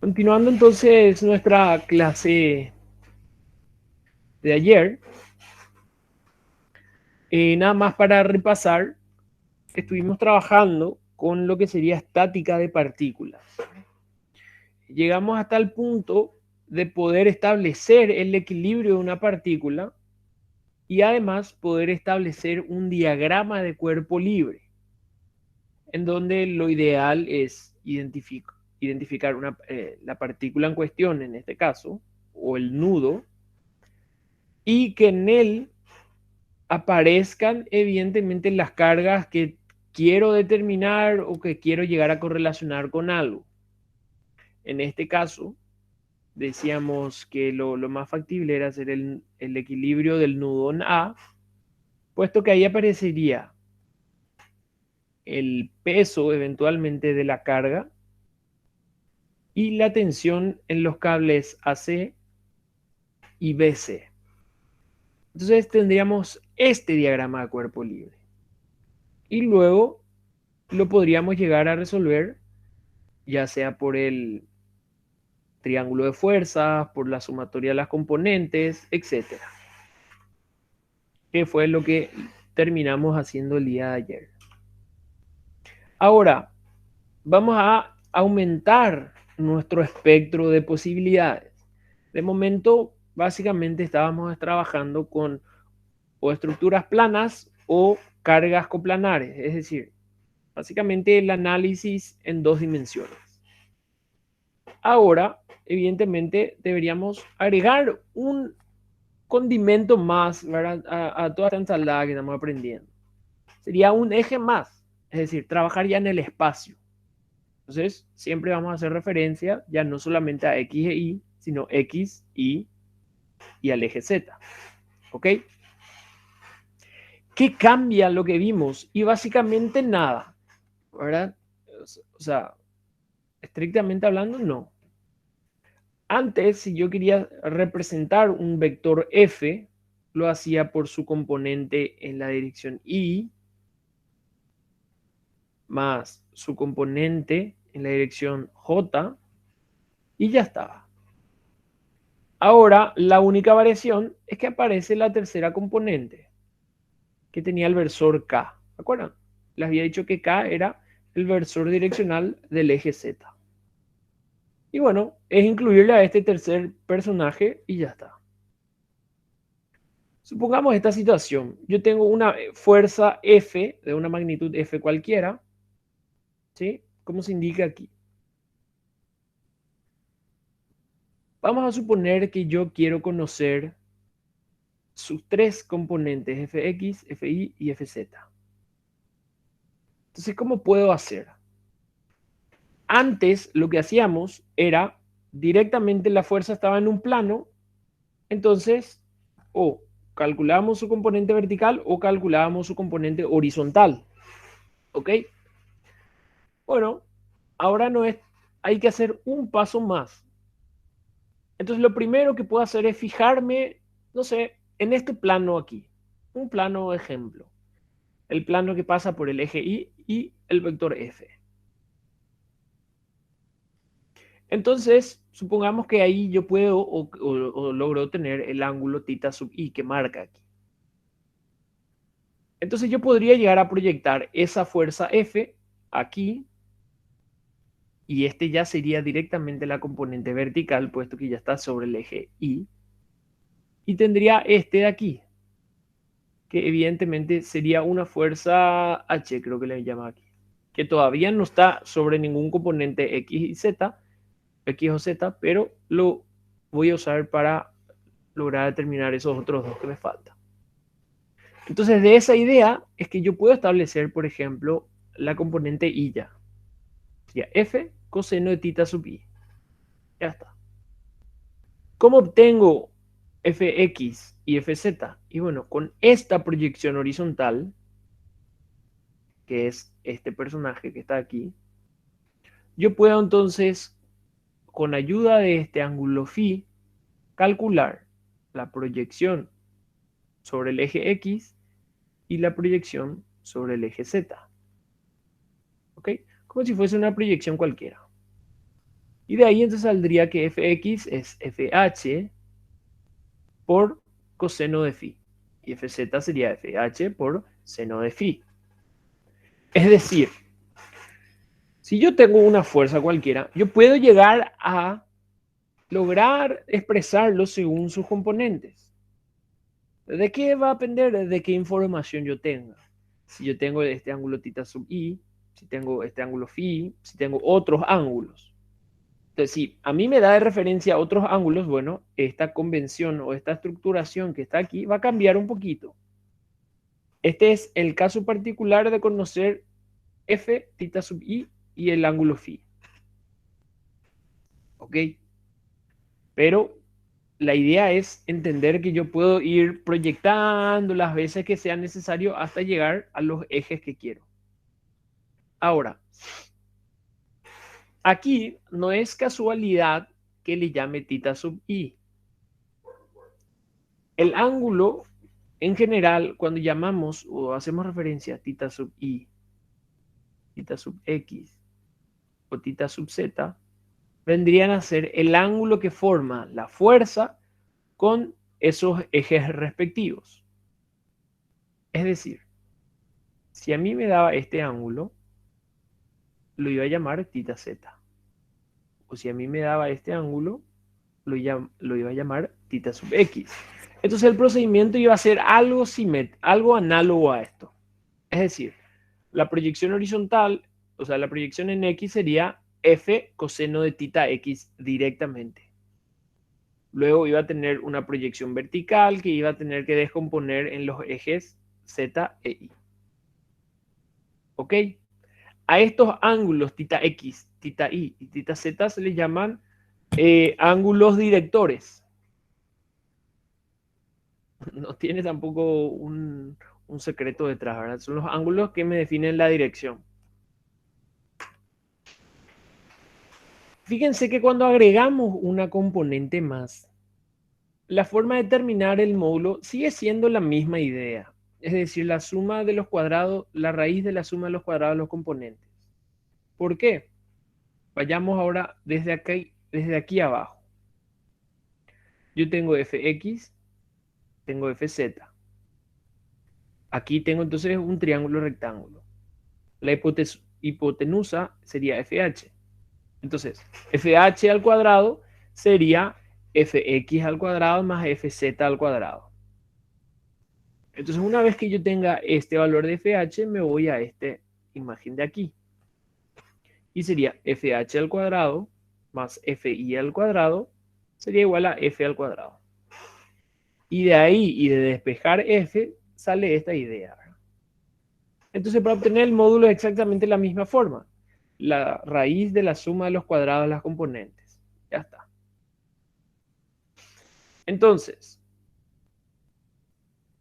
Continuando entonces nuestra clase de ayer, nada más para repasar, estuvimos trabajando con lo que sería estática de partículas. Llegamos hasta el punto de poder establecer el equilibrio de una partícula y además poder establecer un diagrama de cuerpo libre, en donde lo ideal es identificar la partícula en cuestión, en este caso, o el nudo, y que en él aparezcan evidentemente las cargas que quiero determinar o que quiero llegar a correlacionar con algo. En este caso, decíamos que lo más factible era hacer el equilibrio del nudo en A, puesto que ahí aparecería el peso eventualmente de la carga y la tensión en los cables AC y BC. Entonces tendríamos este diagrama de cuerpo libre. Y luego lo podríamos llegar a resolver ya sea por el triángulo de fuerzas, por la sumatoria de las componentes, etcétera. Que fue lo que terminamos haciendo el día de ayer. Ahora, vamos a aumentar nuestro espectro de posibilidades. De momento, básicamente estábamos trabajando con o estructuras planas o cargas coplanares, es decir, básicamente el análisis en dos dimensiones. Ahora, evidentemente, deberíamos agregar un condimento más, ¿verdad? A toda esta ensalada que estamos aprendiendo. Sería un eje más, es decir, trabajar ya en el espacio. Entonces, siempre vamos a hacer referencia ya no solamente a X e Y, sino X, y al eje Z. ¿Ok? ¿Qué cambia lo que vimos? Y básicamente nada, ¿verdad? O sea, estrictamente hablando, no. Antes, si yo quería representar un vector F, lo hacía por su componente en la dirección Y, más su componente en la dirección J, y ya estaba. Ahora, la única variación es que aparece la tercera componente, que tenía el versor K. ¿Se acuerdan? Les había dicho que K era el versor direccional del eje Z. Y bueno, es incluirle a este tercer personaje y ya está. Supongamos esta situación. Yo tengo una fuerza F de una magnitud F cualquiera, ¿sí? Como se indica aquí. Vamos a suponer que yo quiero conocer sus tres componentes, Fx, Fi y Fz. Entonces, ¿cómo puedo hacer? Antes lo que hacíamos era directamente la fuerza estaba en un plano, entonces o calculábamos su componente vertical o calculábamos su componente horizontal. ¿Ok? Bueno, ahora no es, hay que hacer un paso más. Entonces lo primero que puedo hacer es fijarme, no sé, en este plano aquí. Un plano ejemplo. El plano que pasa por el eje Y y el vector F. Entonces, supongamos que ahí yo puedo o logro tener el ángulo θ sub I que marca aquí. Entonces yo podría llegar a proyectar esa fuerza F aquí y este ya sería directamente la componente vertical, puesto que ya está sobre el eje Y. Y tendría este de aquí, que evidentemente sería una fuerza H, creo que le llama aquí, que todavía no está sobre ningún componente X y Z, X o Z, pero lo voy a usar para lograr determinar esos otros dos que me faltan. Entonces, de esa idea es que yo puedo establecer, por ejemplo, la componente Y ya. Ya, F coseno de θ sub I. Ya está. ¿Cómo obtengo Fx y Fz? Y bueno, con esta proyección horizontal, que es este personaje que está aquí, yo puedo entonces, con ayuda de este ángulo phi, calcular la proyección sobre el eje X y la proyección sobre el eje Z. ¿Ok? Como si fuese una proyección cualquiera. Y de ahí entonces saldría que fx es fh por coseno de phi. Y fz sería fh por seno de phi. Es decir, si yo tengo una fuerza cualquiera, yo puedo llegar a lograr expresarlo según sus componentes. ¿De qué va a depender? De qué información yo tenga. Si yo tengo este ángulo θ sub i, si tengo este ángulo phi, si tengo otros ángulos. Entonces, si a mí me da de referencia otros ángulos, bueno, esta convención o esta estructuración que está aquí va a cambiar un poquito. Este es el caso particular de conocer f θ sub i y el ángulo phi. ¿Ok? Pero la idea es entender que yo puedo ir proyectando las veces que sea necesario hasta llegar a los ejes que quiero. Ahora, aquí no es casualidad que le llame θ sub i. El ángulo, en general, cuando llamamos o hacemos referencia a θ sub i, θ sub x o θ sub z, vendrían a ser el ángulo que forma la fuerza con esos ejes respectivos. Es decir, si a mí me daba este ángulo, lo iba a llamar θ z. O si a mí me daba este ángulo, lo iba a llamar θ sub x. Entonces el procedimiento iba a ser algo análogo a esto. Es decir, la proyección horizontal, o sea, la proyección en x sería f coseno de θ x directamente. Luego iba a tener una proyección vertical que iba a tener que descomponer en los ejes z e y. ¿Ok? A estos ángulos θ x, θ y y θ z se les llaman ángulos directores. No tiene tampoco un secreto detrás, ¿verdad? Son los ángulos que me definen la dirección. Fíjense que cuando agregamos una componente más, la forma de determinar el módulo sigue siendo la misma idea. Es decir, la suma de los cuadrados, la raíz de la suma de los cuadrados de los componentes. ¿Por qué? Vayamos ahora desde aquí abajo. Yo tengo fx, tengo fz. Aquí tengo entonces un triángulo rectángulo. La hipotenusa sería fh. Entonces, fh al cuadrado sería fx al cuadrado más fz al cuadrado. Entonces, una vez que yo tenga este valor de fh, me voy a esta imagen de aquí. Y sería fh al cuadrado más fi al cuadrado sería igual a f al cuadrado. Y de ahí, y de despejar f, sale esta idea. Entonces, para obtener el módulo es exactamente la misma forma. La raíz de la suma de los cuadrados de las componentes. Ya está. Entonces,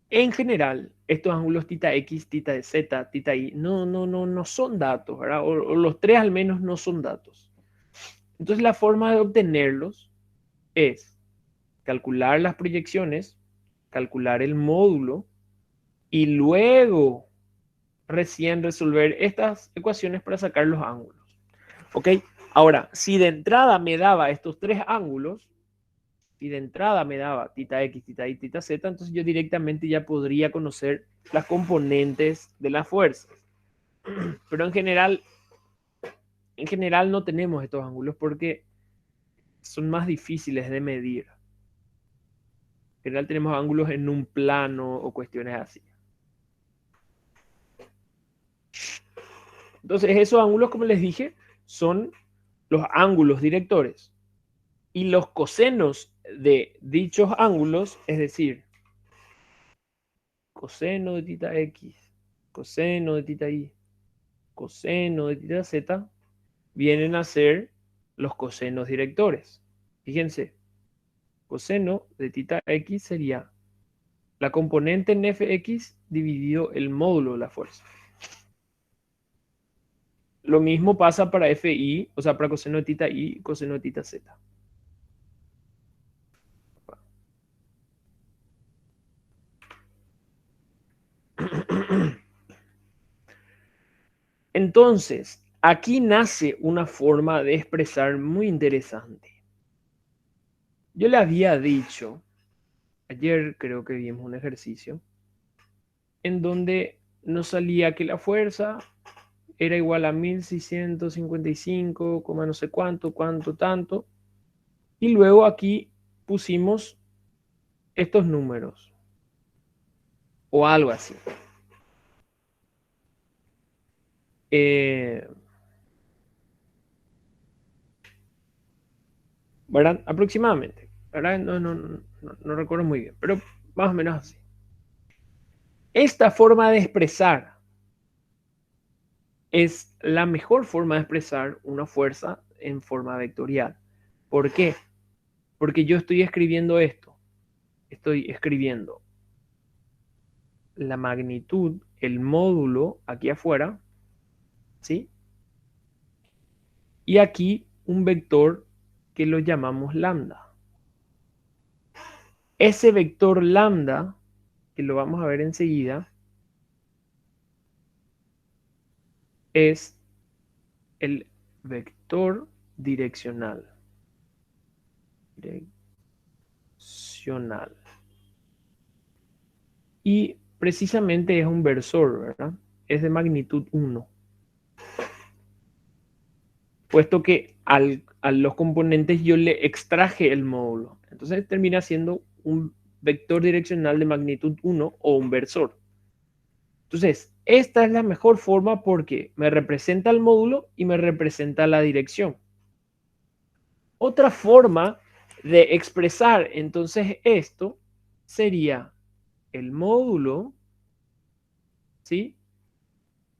en general, estos ángulos θx, θz, θy no son datos, ¿verdad? O los tres al menos no son datos. Entonces, la forma de obtenerlos es calcular las proyecciones, calcular el módulo y luego recién resolver estas ecuaciones para sacar los ángulos. ¿Ok? Ahora, si de entrada me daba estos tres ángulos, y de entrada me daba θx, θy, θz, entonces yo directamente ya podría conocer las componentes de las fuerzas. Pero en general no tenemos estos ángulos porque son más difíciles de medir. En general tenemos ángulos en un plano o cuestiones así. Entonces esos ángulos, como les dije, son los ángulos directores. Y los cosenos de dichos ángulos, es decir, coseno de θ x, coseno de θ y, coseno de θ z, vienen a ser los cosenos directores. Fíjense, coseno de θ x sería la componente en fx dividido el módulo de la fuerza. Lo mismo pasa para fi, o sea, para coseno de θ y coseno de θ z. Entonces, Aquí nace una forma de expresar muy interesante. Yo le había dicho, ayer creo que vimos un ejercicio, en donde nos salía que la fuerza era igual a 1655, no sé cuánto, cuánto, tanto. Y luego aquí pusimos estos números o algo así. Eh, ¿Verdad? Aproximadamente. ¿Verdad? No recuerdo muy bien, pero más o menos así. Esta forma de expresar es la mejor forma de expresar una fuerza en forma vectorial. ¿Por qué? Porque yo estoy escribiendo esto. Estoy escribiendo la magnitud, el módulo aquí afuera, ¿sí? Y aquí un vector que lo llamamos lambda. Ese vector lambda, que lo vamos a ver enseguida, es el vector direccional. Direccional. Y precisamente es un versor, ¿verdad? Es de magnitud 1. Puesto que a los componentes yo le extraje el módulo. Entonces termina siendo un vector direccional de magnitud 1 o un versor. Entonces, esta es la mejor forma porque me representa el módulo y me representa la dirección. Otra forma de expresar entonces esto sería el módulo, ¿sí?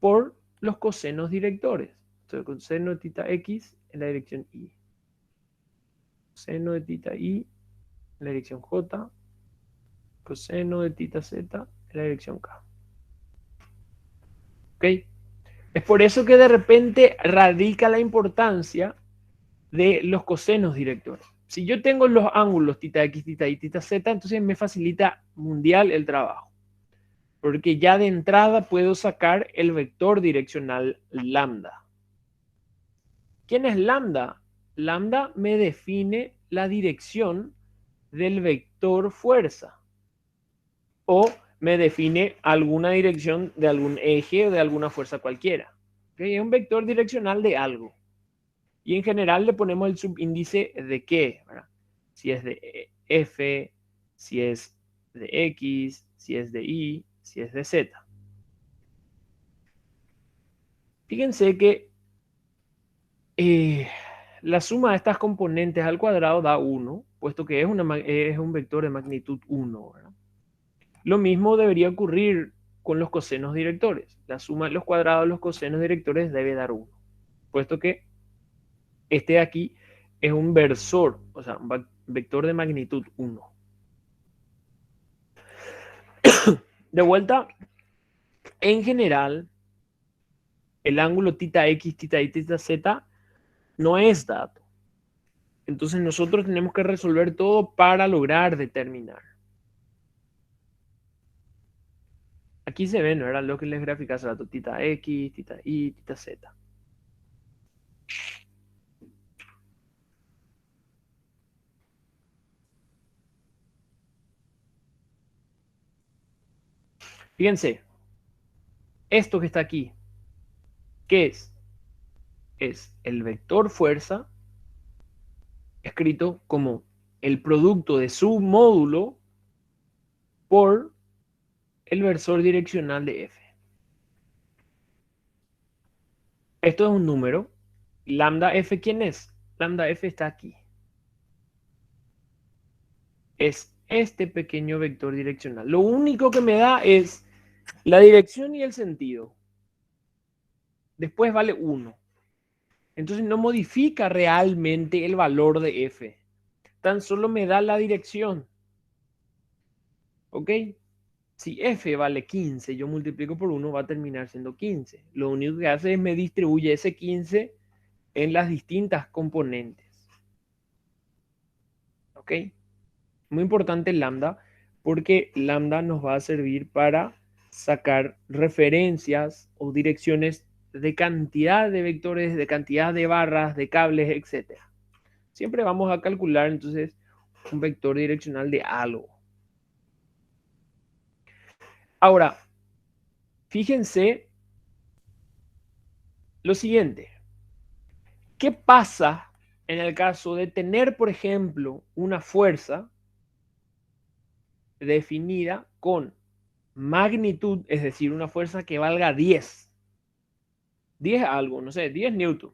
Por los cosenos directores. Entonces, coseno de tita x en la dirección y. Coseno de tita y en la dirección j. Coseno de tita z en la dirección k. ¿Ok? Es por eso que de repente radica la importancia de los cosenos directores. Si yo tengo los ángulos tita x, tita y, tita z, entonces me facilita mundial el trabajo. Porque ya de entrada puedo sacar el vector direccional lambda. ¿Quién es lambda? Lambda me define la dirección del vector fuerza. O me define alguna dirección de algún eje o de alguna fuerza cualquiera. ¿Okay? Es un vector direccional de algo. Y en general le ponemos el subíndice de qué, ¿verdad? Si es de F, si es de X, si es de Y, si es de Z. Fíjense que la suma de estas componentes al cuadrado da 1, puesto que es un vector de magnitud 1, ¿verdad? Lo mismo debería ocurrir con los cosenos directores. La suma de los cuadrados de los cosenos directores debe dar 1, puesto que este de aquí es un versor, o sea, un vector de magnitud 1. De vuelta, en general, el ángulo tita x, tita y, tita z no es dato. Entonces nosotros tenemos que resolver todo para lograr determinar. Aquí se ven, ¿verdad? Lo que les grafica hace rato, tita x, tita y, tita z. Fíjense, esto que está aquí, ¿qué es? Es el vector fuerza escrito como el producto de su módulo por el versor direccional de F. Esto es un número. Lambda F, ¿quién es? Lambda F está aquí. Es este pequeño vector direccional. Lo único que me da es la dirección y el sentido. Después vale 1. Entonces no modifica realmente el valor de F. Tan solo me da la dirección. ¿Ok? Si F vale 15, yo multiplico por 1, va a terminar siendo 15. Lo único que hace es me distribuye ese 15 en las distintas componentes. ¿Ok? Muy importante lambda, porque lambda nos va a servir para sacar referencias o direcciones de cantidad de vectores, de cantidad de barras, de cables, etc. Siempre vamos a calcular entonces un vector direccional de algo. Ahora, fíjense lo siguiente. ¿Qué pasa en el caso de tener, por ejemplo, una fuerza definida con magnitud, es decir, una fuerza que valga 10? 10 algo, no sé, 10 newton.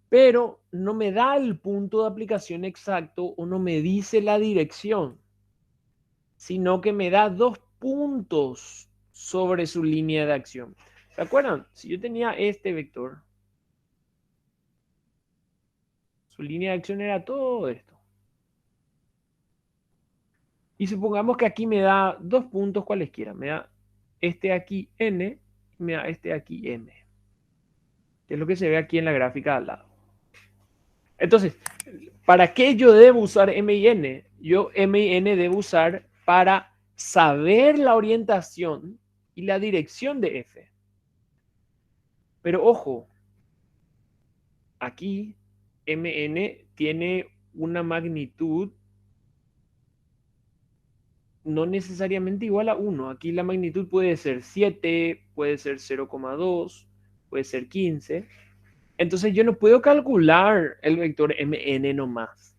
Pero no me da el punto de aplicación exacto o no me dice la dirección, sino que me da 2 puntos sobre su línea de acción. ¿Se acuerdan? Si yo tenía este vector, su línea de acción era todo esto. Y supongamos que aquí me da 2 puntos cualesquiera. Me da este aquí n y me da este aquí m. Que es lo que se ve aquí en la gráfica de al lado. Entonces, ¿para qué yo debo usar m y n? Yo m y n debo usar para saber la orientación y la dirección de f. Pero ojo, aquí mn tiene una magnitud no necesariamente igual a 1. Aquí la magnitud puede ser 7, puede ser 0,2, puede ser 15. Entonces yo no puedo calcular el vector mn nomás.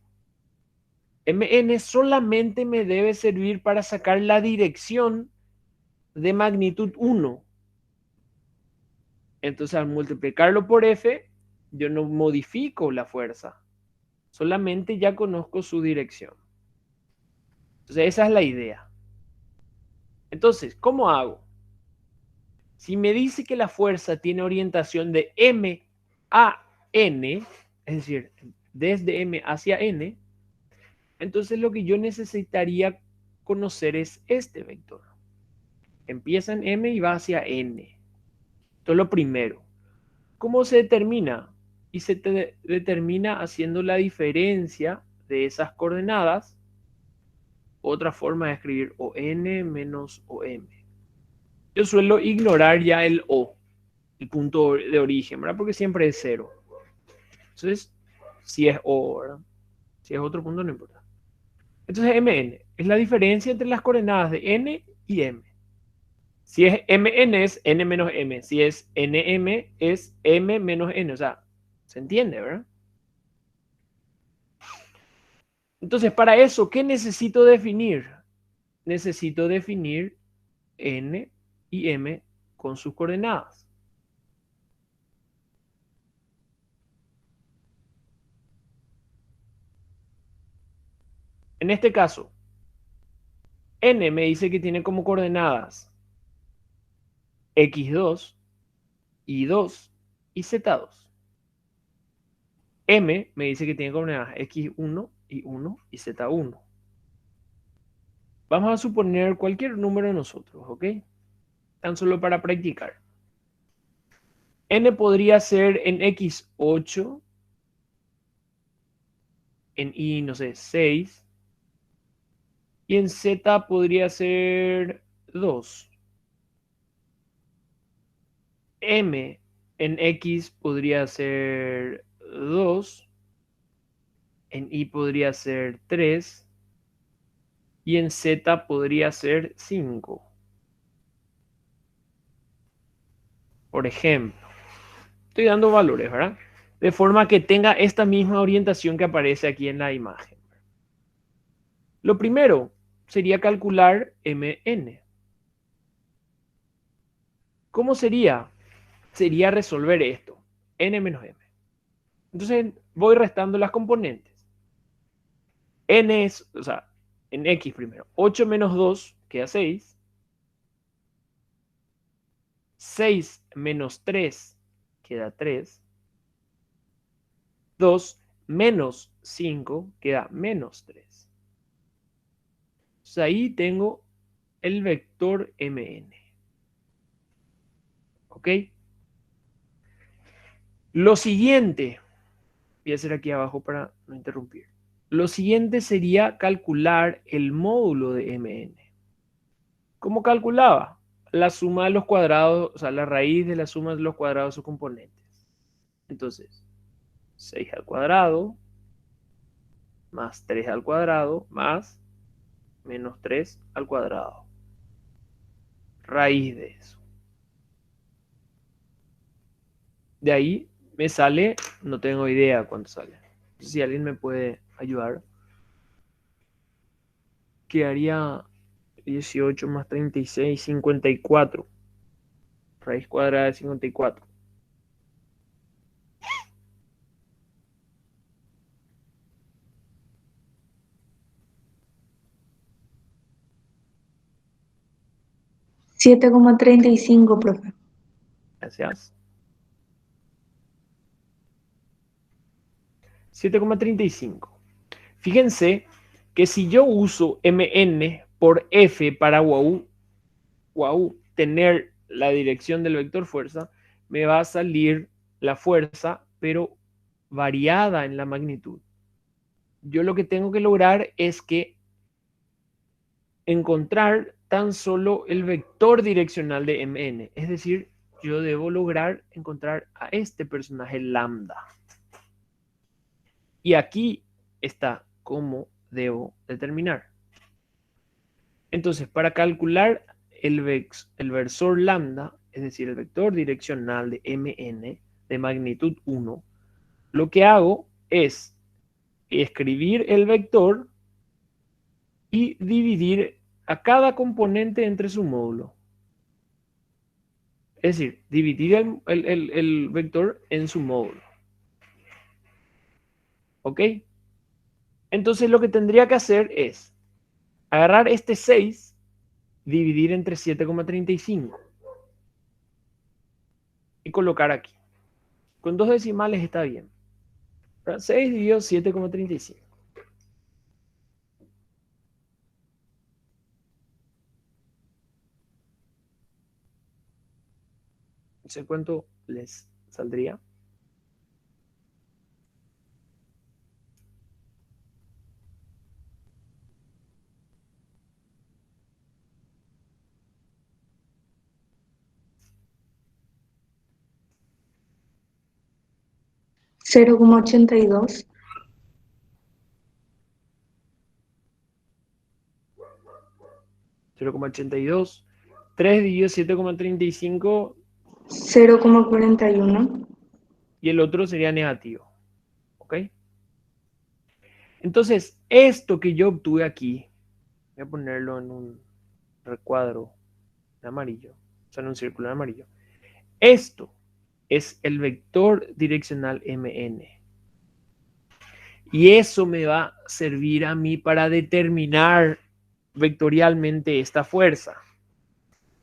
Mn solamente me debe servir para sacar la dirección de magnitud 1. Entonces al multiplicarlo por f, yo no modifico la fuerza. Solamente ya conozco su dirección. Entonces esa es la idea. Entonces, ¿cómo hago? Si me dice que la fuerza tiene orientación de m a n, es decir, desde m hacia n, entonces lo que yo necesitaría conocer es este vector. Empieza en m y va hacia n. Esto es lo primero. ¿Cómo se determina? Y se determina haciendo la diferencia de esas coordenadas. Otra forma de escribir o n menos o m. Yo suelo ignorar ya el o, el punto de origen, ¿verdad? Porque siempre es 0. Entonces, si es o, ¿verdad? Si es otro punto, no importa. Entonces, mn es la diferencia entre las coordenadas de n y m. Si es mn es n menos m. Si es nm es m menos n. O sea, ¿se entiende, verdad? Entonces, para eso, ¿qué necesito definir? Necesito definir n y m con sus coordenadas. En este caso, n me dice que tiene como coordenadas x2, y2 y z2. M me dice que tiene coordenadas x1, y1 y z1. Vamos a suponer cualquier número de nosotros, ¿ok? Tan solo para practicar. N podría ser en x8, en y, no sé, 6, y en z podría ser 2. M en x podría ser 2, en y podría ser 3, y en z podría ser 5. Por ejemplo, estoy dando valores, ¿verdad? De forma que tenga esta misma orientación que aparece aquí en la imagen. Lo primero sería calcular mn. ¿Cómo sería? Sería resolver esto, n menos m. Entonces voy restando las componentes. N es, o sea, en x primero, 8 menos 2 queda 6. 6 menos 3 queda 3. 2 menos 5 queda menos 3. Entonces ahí tengo el vector mn. ¿Ok? Lo siguiente, voy a hacer aquí abajo para no interrumpir. Lo siguiente sería calcular el módulo de mn. ¿Cómo calculaba? la suma de los cuadrados, o sea, la raíz de la suma de los cuadrados de sus componentes. Entonces, 6 al cuadrado más 3 al cuadrado más menos 3 al cuadrado. Raíz de eso. De ahí me sale, no tengo idea cuánto sale. Si alguien me puede ayudar, quedaría 18 más 36, 54. Raíz cuadrada de 54. $7,35, profe. Gracias. 7,35. Fíjense que si yo uso mn por f para tener la dirección del vector fuerza, me va a salir la fuerza, pero variada en la magnitud. Yo lo que tengo que lograr es que encontrar tan solo el vector direccional de mn. Es decir, yo debo lograr encontrar a este personaje lambda. Y aquí está cómo debo determinar. Entonces, para calcular el versor lambda, es decir, el vector direccional de mn de magnitud 1, lo que hago es escribir el vector y dividir a cada componente entre su módulo. Es decir, dividir el vector en su módulo. ¿Ok? Entonces lo que tendría que hacer es agarrar este 6, dividir entre 7,35 y colocar aquí. Con dos decimales está bien. 6 dividido 7,35. No sé cuánto les saldría. $0,82. 0,82. 3 dividido 7,35 $0,41. y el otro sería negativo. ¿Ok? Entonces, esto que yo obtuve aquí, voy a ponerlo en un recuadro en amarillo, o sea, en un círculo en amarillo. Esto es el vector direccional mn. Y eso me va a servir a mí para determinar vectorialmente esta fuerza.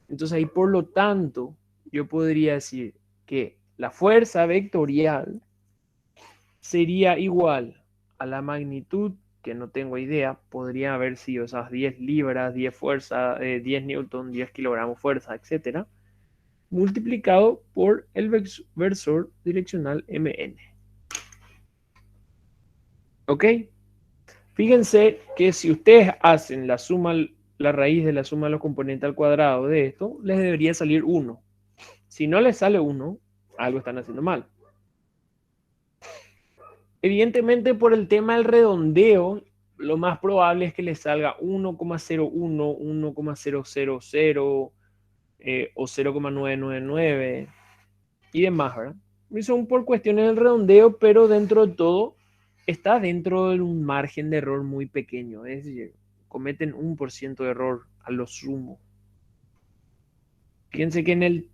Entonces ahí, por lo tanto, yo podría decir que la fuerza vectorial sería igual a la magnitud, que no tengo idea, podría haber sido esas 10 libras, 10 fuerza, 10 newton, 10 kilogramos fuerza, etcétera, multiplicado por el versor direccional mn. ¿Ok? Fíjense que si ustedes hacen la suma, la raíz de la suma de los componentes al cuadrado de esto, les debería salir 1. Si no les sale 1, algo están haciendo mal. Evidentemente, por el tema del redondeo, lo más probable es que les salga 1,01, 1,000 o 0,999 y demás, ¿verdad? Y son por cuestiones del redondeo, pero dentro de todo está dentro de un margen de error muy pequeño. Es decir, cometen 1% de error a lo sumo. Fíjense que en el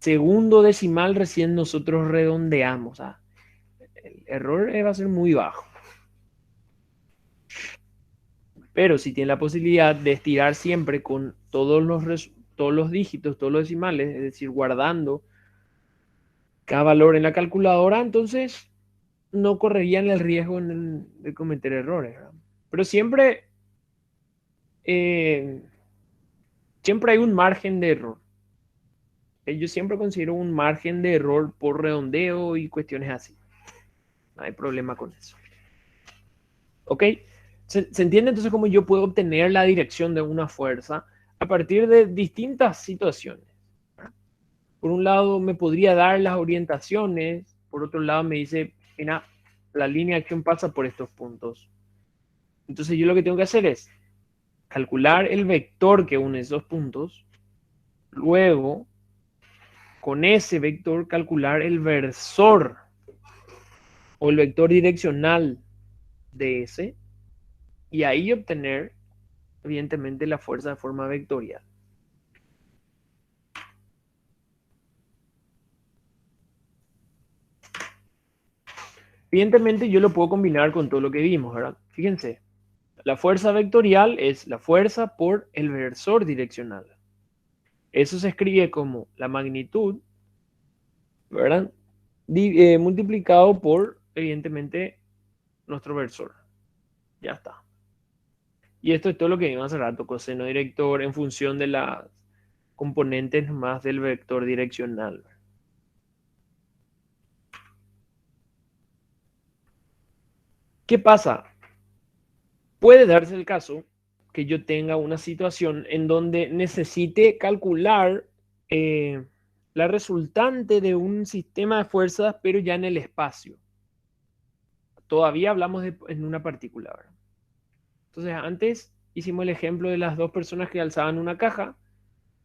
segundo decimal recién nosotros redondeamos. El error va a ser muy bajo. Pero si tienen la posibilidad de estirar siempre con todos los dígitos, todos los decimales, es decir, guardando cada valor en la calculadora, entonces no correrían el riesgo de cometer errores, ¿verdad? Pero eh, siempre hay un margen de error. Yo siempre considero un margen de error por redondeo y cuestiones así. No hay problema con eso. ¿Ok? ¿Se entiende entonces cómo yo puedo obtener la dirección de una fuerza a partir de distintas situaciones. Por un lado, me podría dar las orientaciones, por otro lado, me dice, mira, la línea de acción pasa por estos puntos. Entonces, yo lo que tengo que hacer es calcular el vector que une esos puntos, luego, con ese vector, calcular el versor o el vector direccional de ese, y ahí obtener, evidentemente, la fuerza de forma vectorial. Evidentemente, yo lo puedo combinar con todo lo que vimos, ¿verdad? Fíjense, la fuerza vectorial es la fuerza por el versor direccional. Eso se escribe como la magnitud, ¿verdad? Multiplicado por, evidentemente, nuestro versor. Ya está. Y esto es todo lo que vimos hace rato, coseno director en función de las componentes más del vector direccional. ¿Qué pasa? Puede darse el caso que yo tenga una situación en donde necesite calcular la resultante de un sistema de fuerzas, pero ya en el espacio. Todavía hablamos en una partícula, ¿verdad? Entonces, antes hicimos el ejemplo de las dos personas que alzaban una caja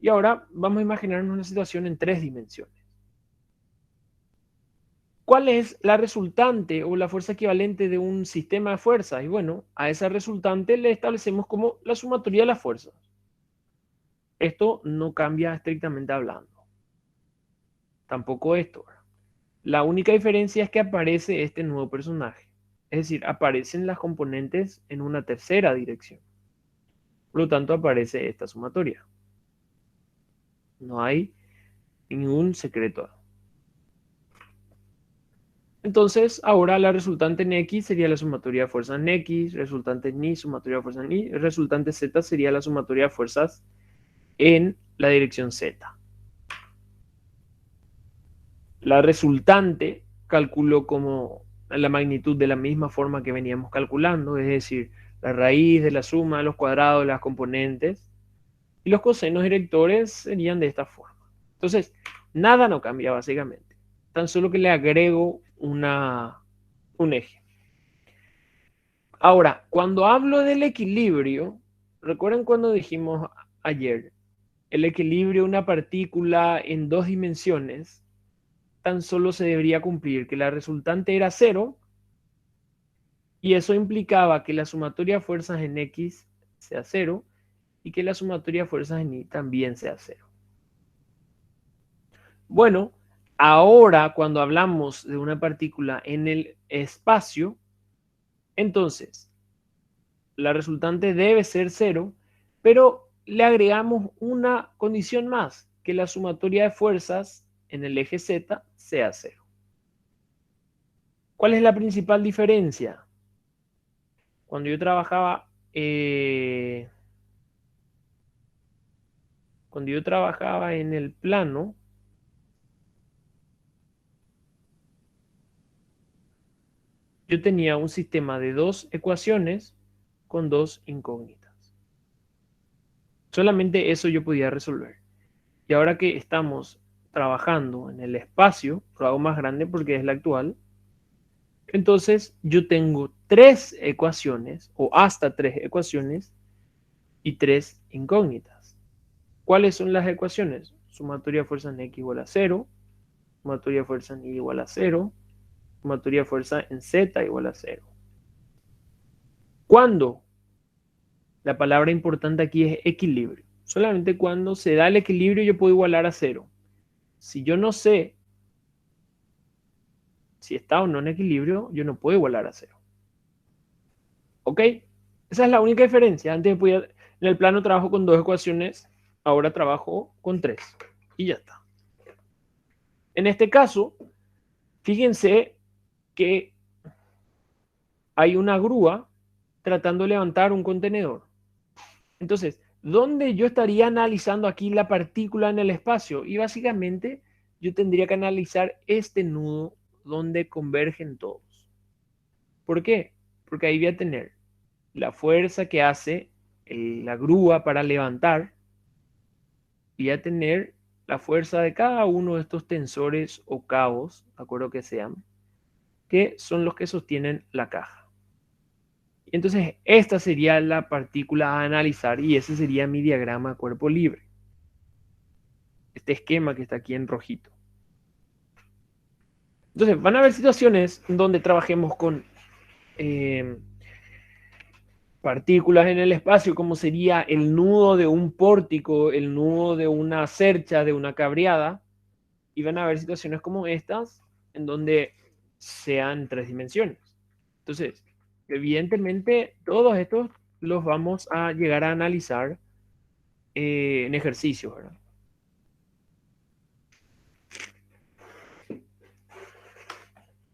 y ahora vamos a imaginarnos una situación en 3 dimensiones. ¿Cuál es la resultante o la fuerza equivalente de un sistema de fuerzas? Y bueno, a esa resultante le establecemos como la sumatoria de las fuerzas. Esto no cambia estrictamente hablando. Tampoco esto. La única diferencia es que aparece este nuevo personaje. Es decir, aparecen las componentes en una tercera dirección. Por lo tanto, aparece esta sumatoria. No hay ningún secreto. Entonces, ahora la resultante en X sería la sumatoria de fuerzas en X, resultante en Y, sumatoria de fuerzas en Y, resultante Z sería la sumatoria de fuerzas en la dirección Z. La resultante calculo como la magnitud de la misma forma que veníamos calculando, es decir, la raíz de la suma de los cuadrados de las componentes, y los cosenos directores serían de esta forma. Entonces, nada no cambia básicamente, tan solo que le agrego un eje. Ahora, cuando hablo del equilibrio, recuerden cuando dijimos ayer, el equilibrio de una partícula en 2 dimensiones, tan solo se debería cumplir que la resultante era 0 y eso implicaba que la sumatoria de fuerzas en X sea 0 y que la sumatoria de fuerzas en Y también sea 0. Bueno, ahora cuando hablamos de una partícula en el espacio, entonces la resultante debe ser 0, pero le agregamos una condición más, que la sumatoria de fuerzas en el eje Z sea 0. ¿Cuál es la principal diferencia? Cuando yo trabajaba, en el plano, yo tenía un sistema de 2 ecuaciones con 2 incógnitas. Solamente eso yo podía resolver. Y ahora que estamos trabajando en el espacio, lo hago más grande porque es la actual, entonces yo tengo 3 ecuaciones o hasta 3 ecuaciones y 3 incógnitas. ¿Cuáles son las ecuaciones? Sumatoria de fuerza en X igual a 0, sumatoria de fuerza en Y igual a 0, sumatoria de fuerza en Z igual a 0. ¿Cuándo? La palabra importante aquí es equilibrio. Solamente cuando se da el equilibrio yo puedo igualar a 0. Si yo no sé si está o no en equilibrio, yo no puedo igualar a 0. ¿Ok? Esa es la única diferencia. Antes podía, en el plano trabajo con 2 ecuaciones, ahora trabajo con 3. Y ya está. En este caso, fíjense que hay una grúa tratando de levantar un contenedor. Entonces, ¿dónde yo estaría analizando aquí la partícula en el espacio? Y básicamente yo tendría que analizar este nudo donde convergen todos. ¿Por qué? Porque ahí voy a tener la fuerza que hace la grúa para levantar, y a tener la fuerza de cada uno de estos tensores o cabos, de acuerdo que sean, que son los que sostienen la caja. Entonces, esta sería la partícula a analizar y ese sería mi diagrama de cuerpo libre. Este esquema que está aquí en rojito. Entonces, van a haber situaciones donde trabajemos con partículas en el espacio, como sería el nudo de un pórtico, el nudo de una cercha, de una cabreada, y van a haber situaciones como estas, en donde sean tres dimensiones. Entonces, evidentemente, todos estos los vamos a llegar a analizar en ejercicios, ¿verdad?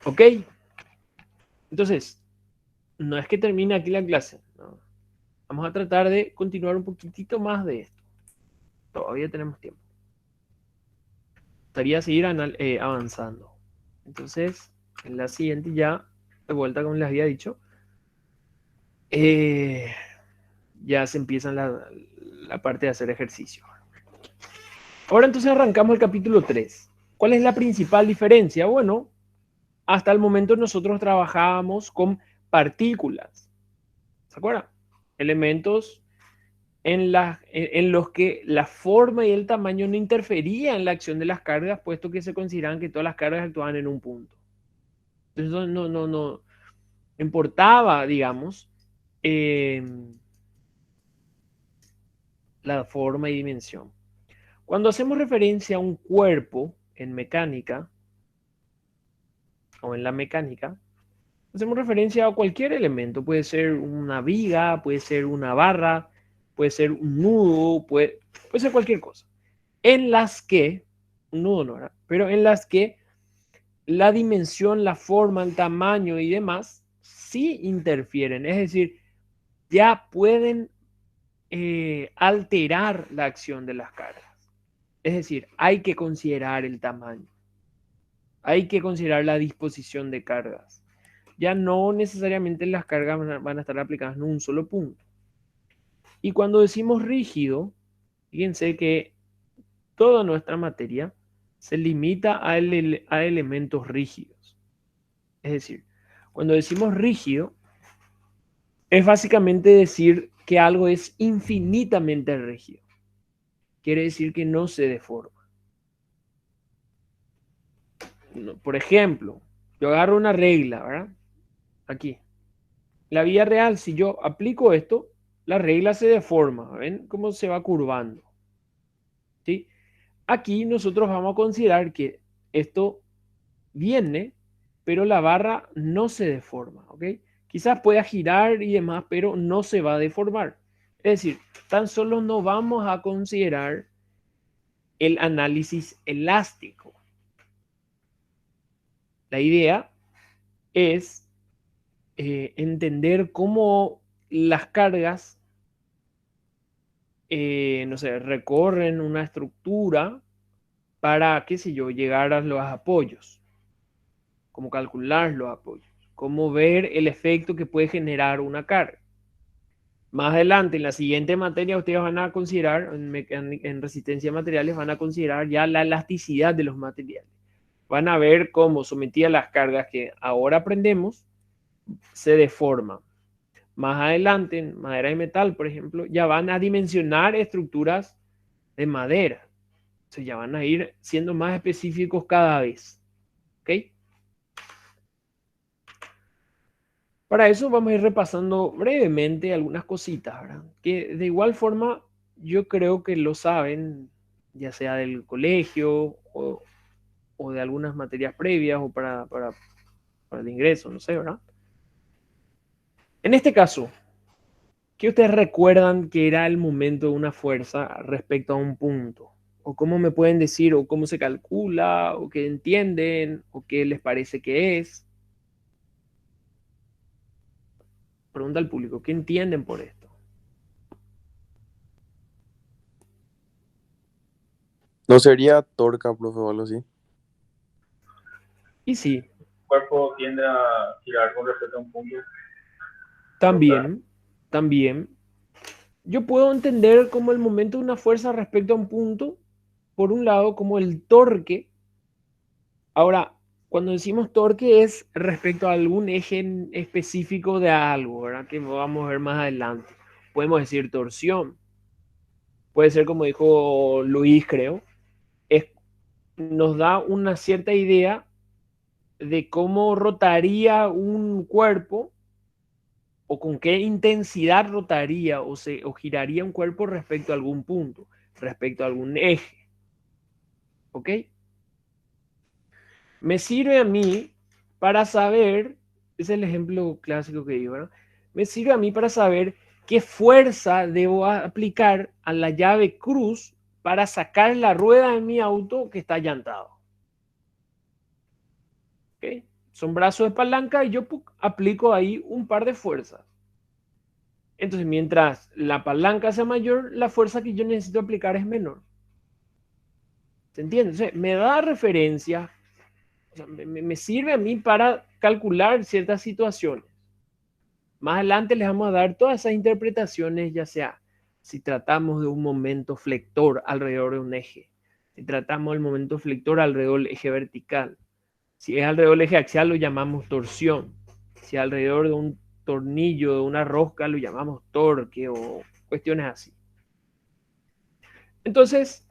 Ok, entonces, no es que termine aquí la clase, ¿no? Vamos a tratar de continuar un poquitito más de esto. Todavía tenemos tiempo. Gustaría seguir avanzando. Entonces, en la siguiente ya, de vuelta como les había dicho, eh, ya se empieza la parte de hacer ejercicio. Ahora entonces arrancamos el capítulo 3. ¿Cuál es la principal diferencia? Bueno, hasta el momento nosotros trabajábamos con partículas. ¿Se acuerdan? Elementos en los que la forma y el tamaño no interferían en la acción de las cargas, puesto que se consideraban que todas las cargas actuaban en un punto. Entonces no importaba, digamos, eh, la forma y dimensión. Cuando hacemos referencia a un cuerpo en mecánica o en la mecánica, hacemos referencia a cualquier elemento. Puede ser una viga, puede ser una barra, puede ser un nudo, puede ser cualquier cosa. En las que, un nudo no era, pero en las que la dimensión, la forma, el tamaño y demás sí interfieren. Es decir, ya pueden alterar la acción de las cargas. Es decir, hay que considerar el tamaño, hay que considerar la disposición de cargas. Ya no necesariamente las cargas van a estar aplicadas en un solo punto. Y cuando decimos rígido, fíjense que toda nuestra materia se limita a elementos rígidos. Es decir, cuando decimos rígido, es básicamente decir que algo es infinitamente rígido. Quiere decir que no se deforma. Por ejemplo, yo agarro una regla, ¿verdad? Aquí. La vida real, si yo aplico esto, la regla se deforma. ¿Ven cómo se va curvando? ¿Sí? Aquí nosotros vamos a considerar que esto viene, pero la barra no se deforma, ¿ok? Quizás pueda girar y demás, pero no se va a deformar. Es decir, tan solo no vamos a considerar el análisis elástico. La idea es entender cómo las cargas, no sé, recorren una estructura para, qué sé yo, llegar a los apoyos, cómo calcular los apoyos, cómo ver el efecto que puede generar una carga. Más adelante, en la siguiente materia, ustedes van a considerar, en resistencia a materiales, van a considerar ya la elasticidad de los materiales. Van a ver cómo sometida a las cargas que ahora aprendemos, se deforman. Más adelante, en madera y metal, por ejemplo, ya van a dimensionar estructuras de madera. O sea, ya van a ir siendo más específicos cada vez. ¿Ok? Para eso vamos a ir repasando brevemente algunas cositas, ¿verdad? Que de igual forma yo creo que lo saben, ya sea del colegio o de algunas materias previas o para el ingreso, no sé, ¿verdad? En este caso, ¿qué ustedes recuerdan que era el momento de una fuerza respecto a un punto? ¿O cómo me pueden decir, o cómo se calcula, o qué entienden, o qué les parece que es? Pregunta al público, ¿qué entienden por esto? ¿No sería torca, profe, o algo así? Y sí, Cuerpo tiende a girar con respecto a un punto. también, también. yo puedo entender como el momento de una fuerza respecto a un punto, por un lado, como el torque. Ahora, cuando decimos torque es respecto a algún eje específico de algo, ¿verdad? Que vamos a ver más adelante. Podemos decir torsión. Puede ser como dijo Luis, creo. Es, nos da una cierta idea de cómo rotaría un cuerpo o con qué intensidad rotaría o giraría un cuerpo respecto a algún punto, respecto a algún eje. ¿Ok? Me sirve a mí para saber, es el ejemplo clásico que digo, ¿no? Me sirve a mí para saber qué fuerza debo aplicar a la llave cruz para sacar la rueda de mi auto que está llantado. ¿Ok? Son brazos de palanca y yo aplico ahí un par de fuerzas. Entonces, mientras la palanca sea mayor, la fuerza que yo necesito aplicar es menor. ¿Se entiende? Entonces, me da referencia, o sea, me sirve a mí para calcular ciertas situaciones. Más adelante les vamos a dar todas esas interpretaciones, ya sea si tratamos de un momento flector alrededor de un eje, si tratamos del momento flector alrededor del eje vertical, si es alrededor del eje axial lo llamamos torsión, si alrededor de un tornillo, de una rosca lo llamamos torque o cuestiones así. Entonces,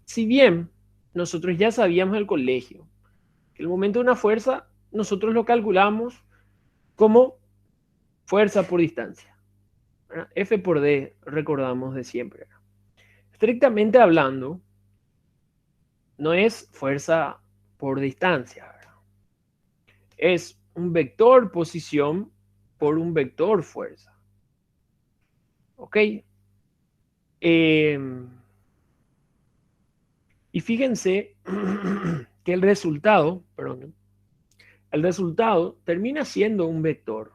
si bien nosotros ya sabíamos en el colegio que el momento de una fuerza nosotros lo calculamos como fuerza por distancia. ¿Verdad? F por D, recordamos de siempre. Estrictamente hablando, no es fuerza por distancia, ¿verdad? Es un vector posición por un vector fuerza. ¿Ok? Y fíjense que el resultado termina siendo un vector.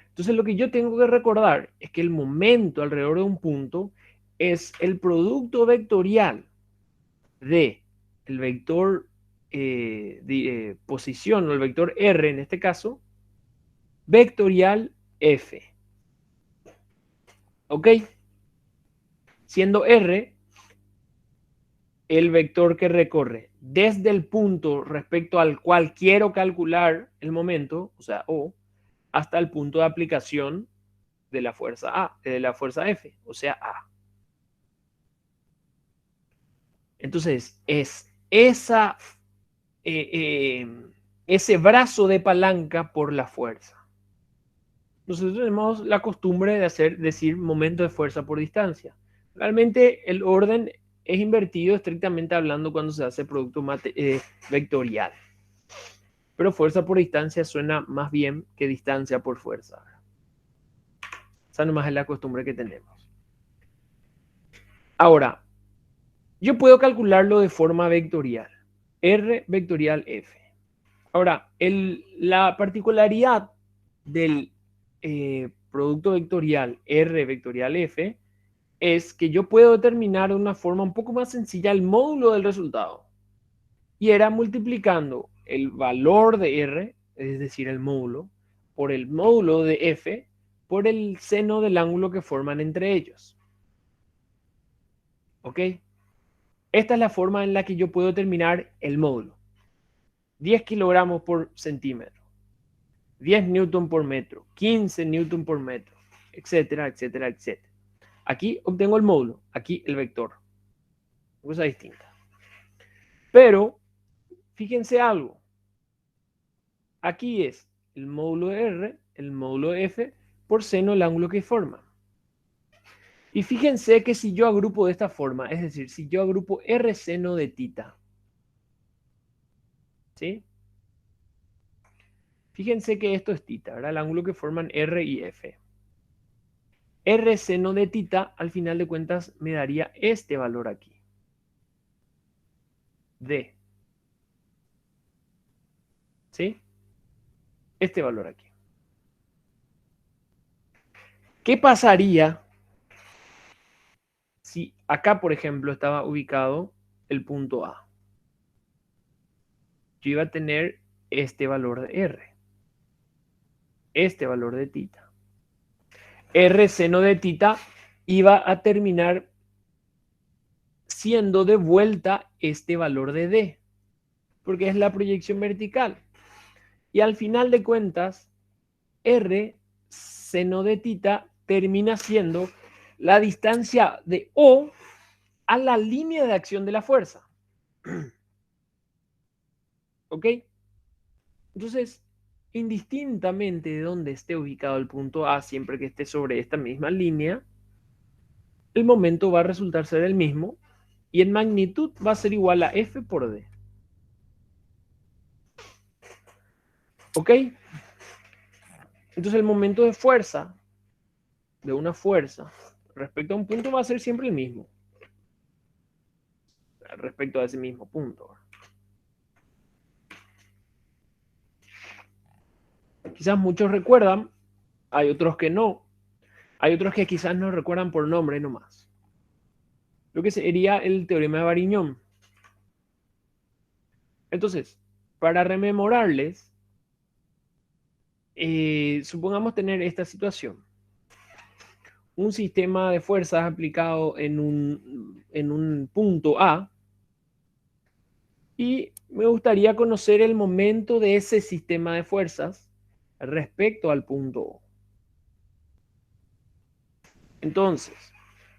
Entonces lo que yo tengo que recordar es que el momento alrededor de un punto es el producto vectorial de el vector posición o el vector R en este caso, vectorial F. ¿Ok? Siendo R el vector que recorre desde el punto respecto al cual quiero calcular el momento, o sea, O, hasta el punto de aplicación de la fuerza A, de la fuerza F, o sea, A. Entonces, es eh, eh, ese brazo de palanca por la fuerza. Nosotros tenemos la costumbre de decir momento de fuerza por distancia. Realmente el orden es invertido estrictamente hablando cuando se hace producto vectorial. Pero fuerza por distancia suena más bien que distancia por fuerza. Esa nomás es la costumbre que tenemos. Ahora, yo puedo calcularlo de forma vectorial. R vectorial F. Ahora, la particularidad del producto vectorial R vectorial F es que yo puedo determinar de una forma un poco más sencilla el módulo del resultado. Y era multiplicando el valor de R, es decir, el módulo, por el módulo de F, por el seno del ángulo que forman entre ellos. ¿Ok? Esta es la forma en la que yo puedo determinar el módulo. 10 kilogramos por centímetro, 10 newton por metro, 15 newton por metro, etcétera, etcétera, etcétera. Aquí obtengo el módulo, aquí el vector. Cosa distinta. Pero, fíjense algo. Aquí es el módulo de R, el módulo de F, por seno del ángulo que forma. Y fíjense que si yo agrupo de esta forma, es decir, si yo agrupo R seno de tita, ¿sí? Fíjense que esto es tita, ¿verdad? El ángulo que forman R y F. R seno de tita, al final de cuentas, me daría este valor aquí. D. ¿Sí? Este valor aquí. ¿Qué pasaría si acá, por ejemplo, estaba ubicado el punto A? Yo iba a tener este valor de R, este valor de tita. R seno de tita iba a terminar siendo de vuelta este valor de D, porque es la proyección vertical. Y al final de cuentas, R seno de tita termina siendo la distancia de O a la línea de acción de la fuerza. ¿Ok? Entonces, indistintamente de dónde esté ubicado el punto A, siempre que esté sobre esta misma línea, el momento va a resultar ser el mismo y en magnitud va a ser igual a F por D. ¿Ok? Entonces el momento de fuerza, de una fuerza, respecto a un punto va a ser siempre el mismo. Respecto a ese mismo punto. Quizás muchos recuerdan, hay otros que no. Hay otros que quizás no recuerdan por nombre nomás. Lo que sería el teorema de Variñón. Entonces, para rememorarles, supongamos tener esta situación. Un sistema de fuerzas aplicado en un punto A y me gustaría conocer el momento de ese sistema de fuerzas respecto al punto O. Entonces,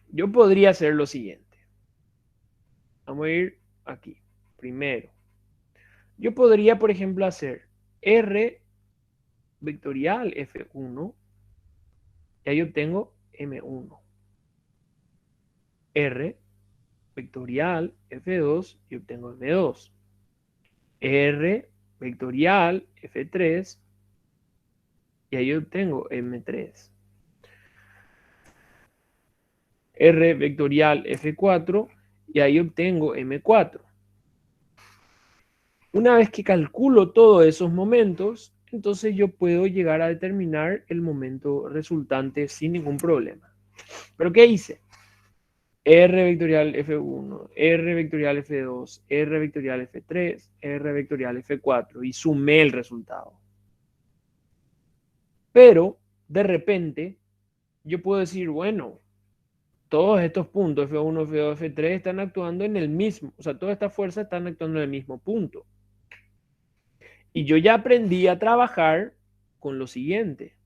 yo podría hacer lo siguiente. Vamos a ir aquí. Primero, yo podría, por ejemplo, hacer R vectorial F1 y ahí obtengo M1. R vectorial F2 y obtengo M2. R vectorial F3 y ahí obtengo M3. R vectorial F4 y ahí obtengo M4. Una vez que calculo todos esos momentos, entonces yo puedo llegar a determinar el momento resultante sin ningún problema. ¿Pero qué hice? R vectorial F1, R vectorial F2, R vectorial F3, R vectorial F4 y sumé el resultado. Pero de repente yo puedo decir, bueno, todos estos puntos F1, F2, F3 están actuando en el mismo, o sea, todas estas fuerzas están actuando en el mismo punto. Y yo ya aprendí a trabajar con lo siguiente.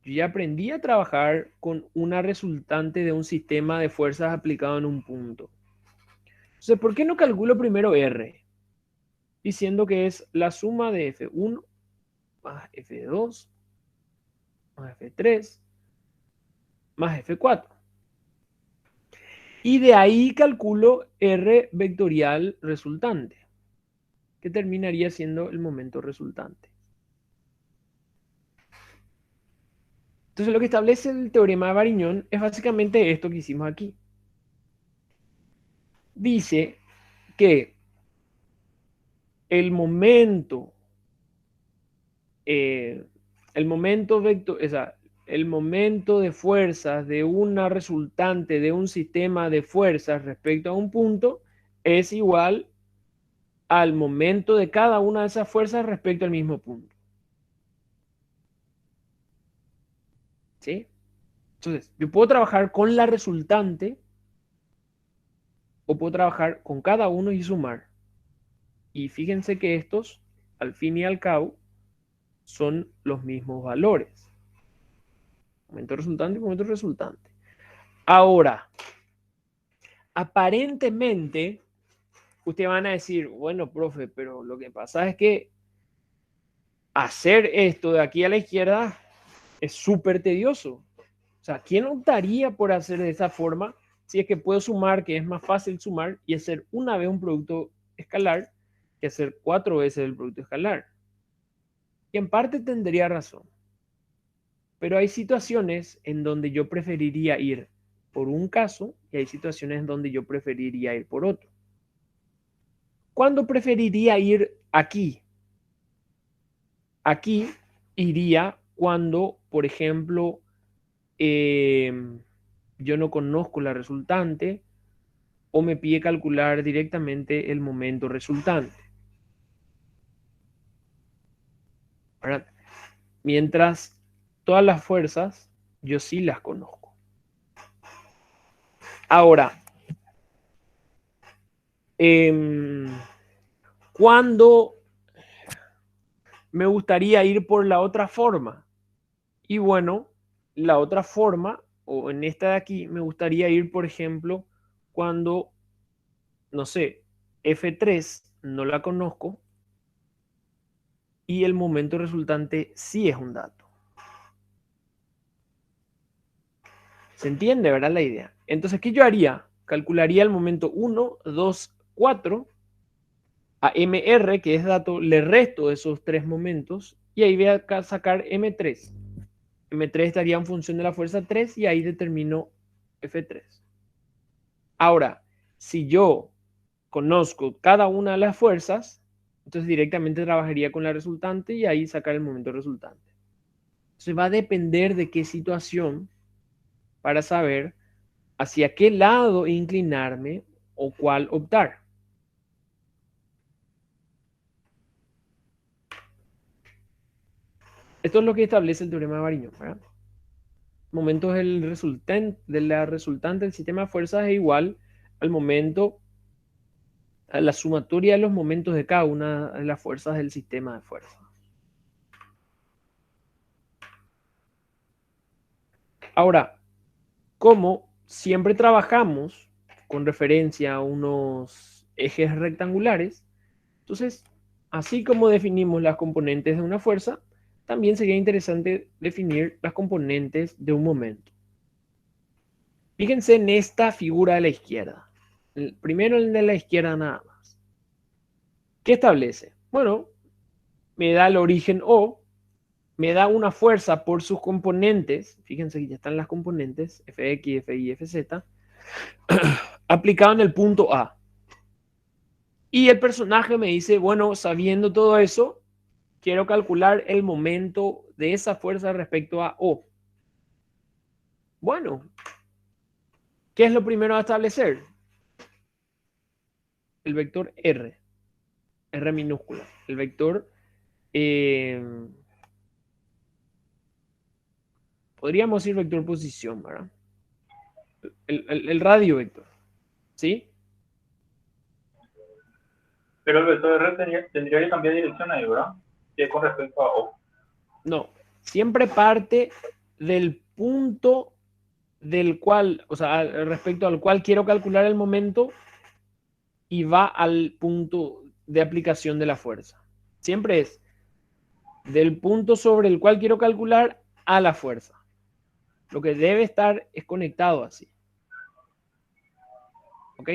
Yo ya aprendí a trabajar con una resultante de un sistema de fuerzas aplicado en un punto. Entonces, ¿por qué no calculo primero R? Diciendo que es la suma de F1 más F2 más F3 más F4. Y de ahí calculo R vectorial resultante, que terminaría siendo el momento resultante. Entonces lo que establece el teorema de Variñón es básicamente esto que hicimos aquí. Dice que el momento, el momento vector, o sea, el momento de fuerzas de una resultante de un sistema de fuerzas respecto a un punto es igual al momento de cada una de esas fuerzas respecto al mismo punto. ¿Sí? Entonces, yo puedo trabajar con la resultante o puedo trabajar con cada uno y sumar. Y fíjense que estos, al fin y al cabo, son los mismos valores. Momento resultante y momento resultante. Ahora, aparentemente, ustedes van a decir, bueno, profe, pero lo que pasa es que hacer esto de aquí a la izquierda es súper tedioso. O sea, ¿quién optaría por hacer de esa forma si es que puedo sumar, que es más fácil sumar y hacer una vez un producto escalar que hacer 4 veces el producto escalar? Y en parte tendría razón. Pero hay situaciones en donde yo preferiría ir por un caso y hay situaciones en donde yo preferiría ir por otro. ¿Cuándo preferiría ir aquí? Aquí iría cuando, por ejemplo, yo no conozco la resultante o me pide calcular directamente el momento resultante. ¿Verdad? Mientras todas las fuerzas Yo sí las conozco. Ahora, ¿cuándo me gustaría ir por la otra forma? Y bueno, la otra forma, o en esta de aquí, me gustaría ir, por ejemplo, cuando, no sé, F3 no la conozco y el momento resultante sí es un dato. ¿Se entiende, verdad, la idea? Entonces, ¿qué yo haría? Calcularía el momento 1, 2, 4 a MR, que es dato, le resto esos tres momentos y ahí voy a sacar M3. M3 estaría en función de la fuerza 3 y ahí determino F3. Ahora, si yo conozco cada una de las fuerzas, entonces directamente trabajaría con la resultante y ahí sacar el momento resultante. Entonces va a depender de qué situación para saber hacia qué lado inclinarme o cuál optar. Esto es lo que establece el teorema de Variñón, ¿verdad? Momentos del resultante, de la resultante del sistema de fuerzas es igual al momento, a la sumatoria de los momentos de cada una de las fuerzas del sistema de fuerzas. Ahora, como siempre trabajamos con referencia a unos ejes rectangulares, entonces, así como definimos las componentes de una fuerza, también sería interesante definir las componentes de un momento. Fíjense en esta figura de la izquierda. Primero el de la izquierda nada más. ¿Qué establece? Bueno, me da el origen O, me da una fuerza por sus componentes, fíjense que ya están las componentes, Fx, Fy, Fz, aplicado en el punto A. Y el personaje me dice, bueno, sabiendo todo eso, quiero calcular el momento de esa fuerza respecto a O. Bueno, ¿qué es lo primero a establecer? El vector R, R minúscula. El vector, podríamos decir vector posición, ¿verdad? El radio vector, ¿sí? Pero el vector R tendría que cambiar dirección ahí, ¿verdad? Si es con respecto a O. No, siempre parte del punto del cual, o sea, respecto al cual quiero calcular el momento y va al punto de aplicación de la fuerza. Siempre es del punto sobre el cual quiero calcular a la fuerza. Lo que debe estar es conectado así. ¿Ok?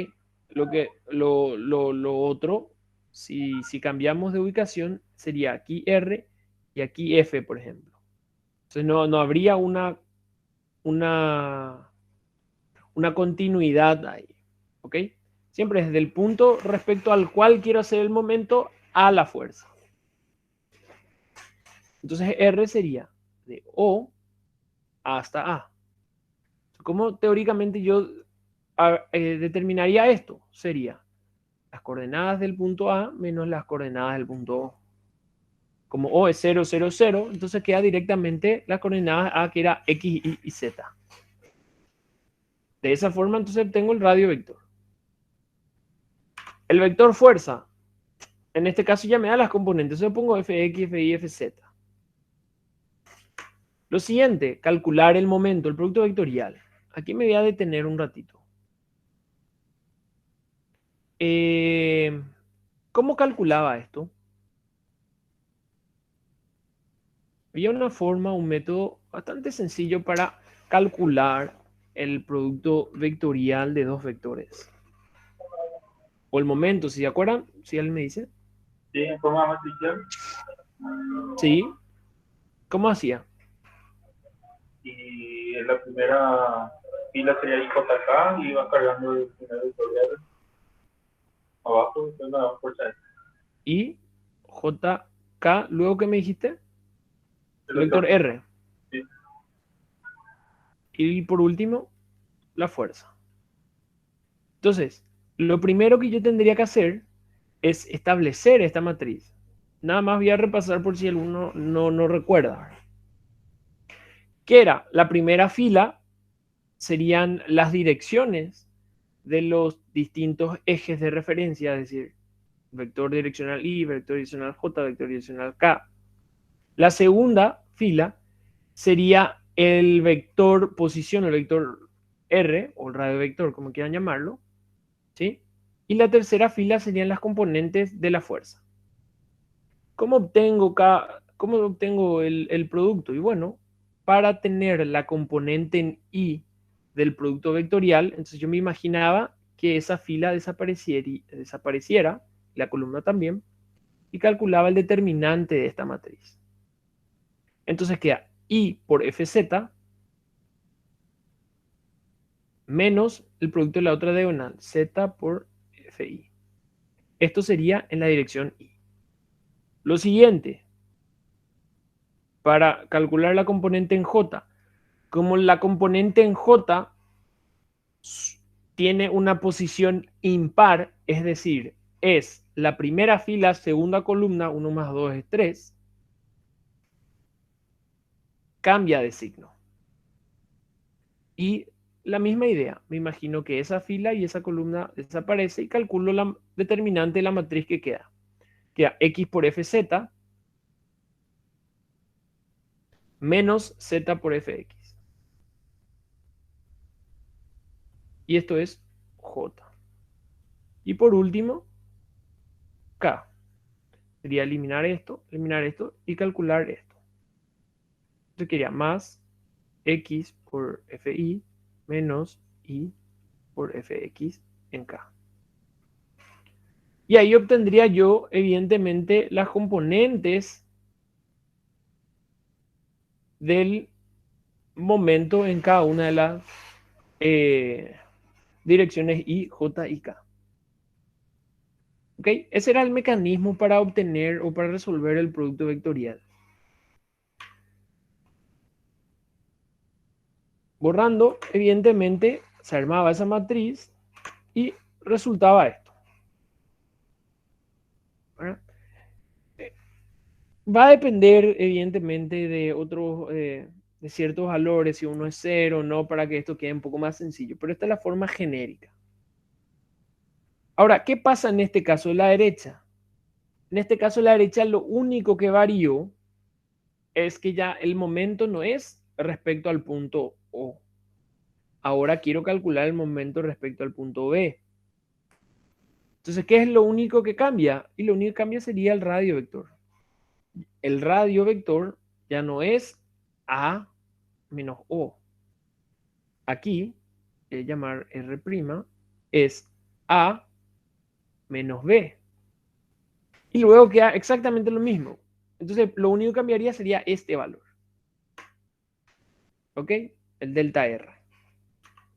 Lo otro, si cambiamos de ubicación, sería aquí R y aquí F, por ejemplo. Entonces no habría una continuidad ahí. ¿Ok? Siempre es del punto respecto al cual quiero hacer el momento a la fuerza. Entonces R sería de O hasta A. ¿Cómo teóricamente yo determinaría esto? Sería las coordenadas del punto A menos las coordenadas del punto O. Como O es 0, 0, 0, entonces queda directamente las coordenadas A, que era X, Y Z. De esa forma, entonces tengo el radio vector. El vector fuerza, en este caso ya me da las componentes. Yo pongo Fx, Fy, Fz. Lo siguiente, calcular el momento, el producto vectorial. Aquí me voy a detener un ratito. ¿Cómo calculaba esto? Había una forma, un método bastante sencillo para calcular el producto vectorial de dos vectores. O el momento, si se acuerdan, si alguien me dice. Sí, en forma matricial. Sí. ¿Cómo hacía? Y en la primera fila sería IJK y va cargando el primer vectorial abajo, después me da fuerza S. Y JK, luego que me dijiste, El vector R. Sí. Y por último, la fuerza. Entonces, lo primero que yo tendría que hacer es establecer esta matriz. Nada más voy a repasar por si alguno no recuerda. ¿Qué era? La primera fila serían las direcciones de los distintos ejes de referencia, es decir, vector direccional Y, vector direccional J, vector direccional K. La segunda fila sería el vector posición, el vector R, o el radiovector, como quieran llamarlo, ¿sí? Y la tercera fila serían las componentes de la fuerza. ¿Cómo obtengo el producto? Y bueno, para tener la componente en I del producto vectorial, entonces yo me imaginaba que esa fila desapareciera, la columna también, y calculaba el determinante de esta matriz. Entonces queda I por Fz menos el producto de la otra diagonal, Z por Fi. Esto sería en la dirección I. Lo siguiente, para calcular la componente en J, como la componente en J tiene una posición impar, es decir, es la primera fila, segunda columna, 1 más 2 es 3, cambia de signo. Y la misma idea, me imagino que esa fila y esa columna desaparece y calculo la determinante de la matriz que queda. Queda X por Fz menos Z por Fx. Y esto es J. Y por último, K. Sería eliminar esto y calcular esto. Entonces quería más X por Fi menos Y por Fx en K. Y ahí obtendría yo, evidentemente, las componentes del momento en cada una de las direcciones I, J y K. ¿Ok? Ese era el mecanismo para obtener o para resolver el producto vectorial. Borrando, evidentemente, se armaba esa matriz y resultaba esto. ¿Verdad? Va a depender, evidentemente, de otros, de ciertos valores, si uno es 0 o no, para que esto quede un poco más sencillo. Pero esta es la forma genérica. Ahora, ¿qué pasa en este caso de la derecha? En este caso de la derecha, lo único que varió es que ya el momento no es respecto al punto O. Ahora quiero calcular el momento respecto al punto B. Entonces, ¿qué es lo único que cambia? Y lo único que cambia sería el radio vector. El radio vector ya no es A menos O. Aquí, llamar R' es A menos B. Y luego queda exactamente lo mismo. Entonces, lo único que cambiaría sería este valor. ¿Ok? El delta R.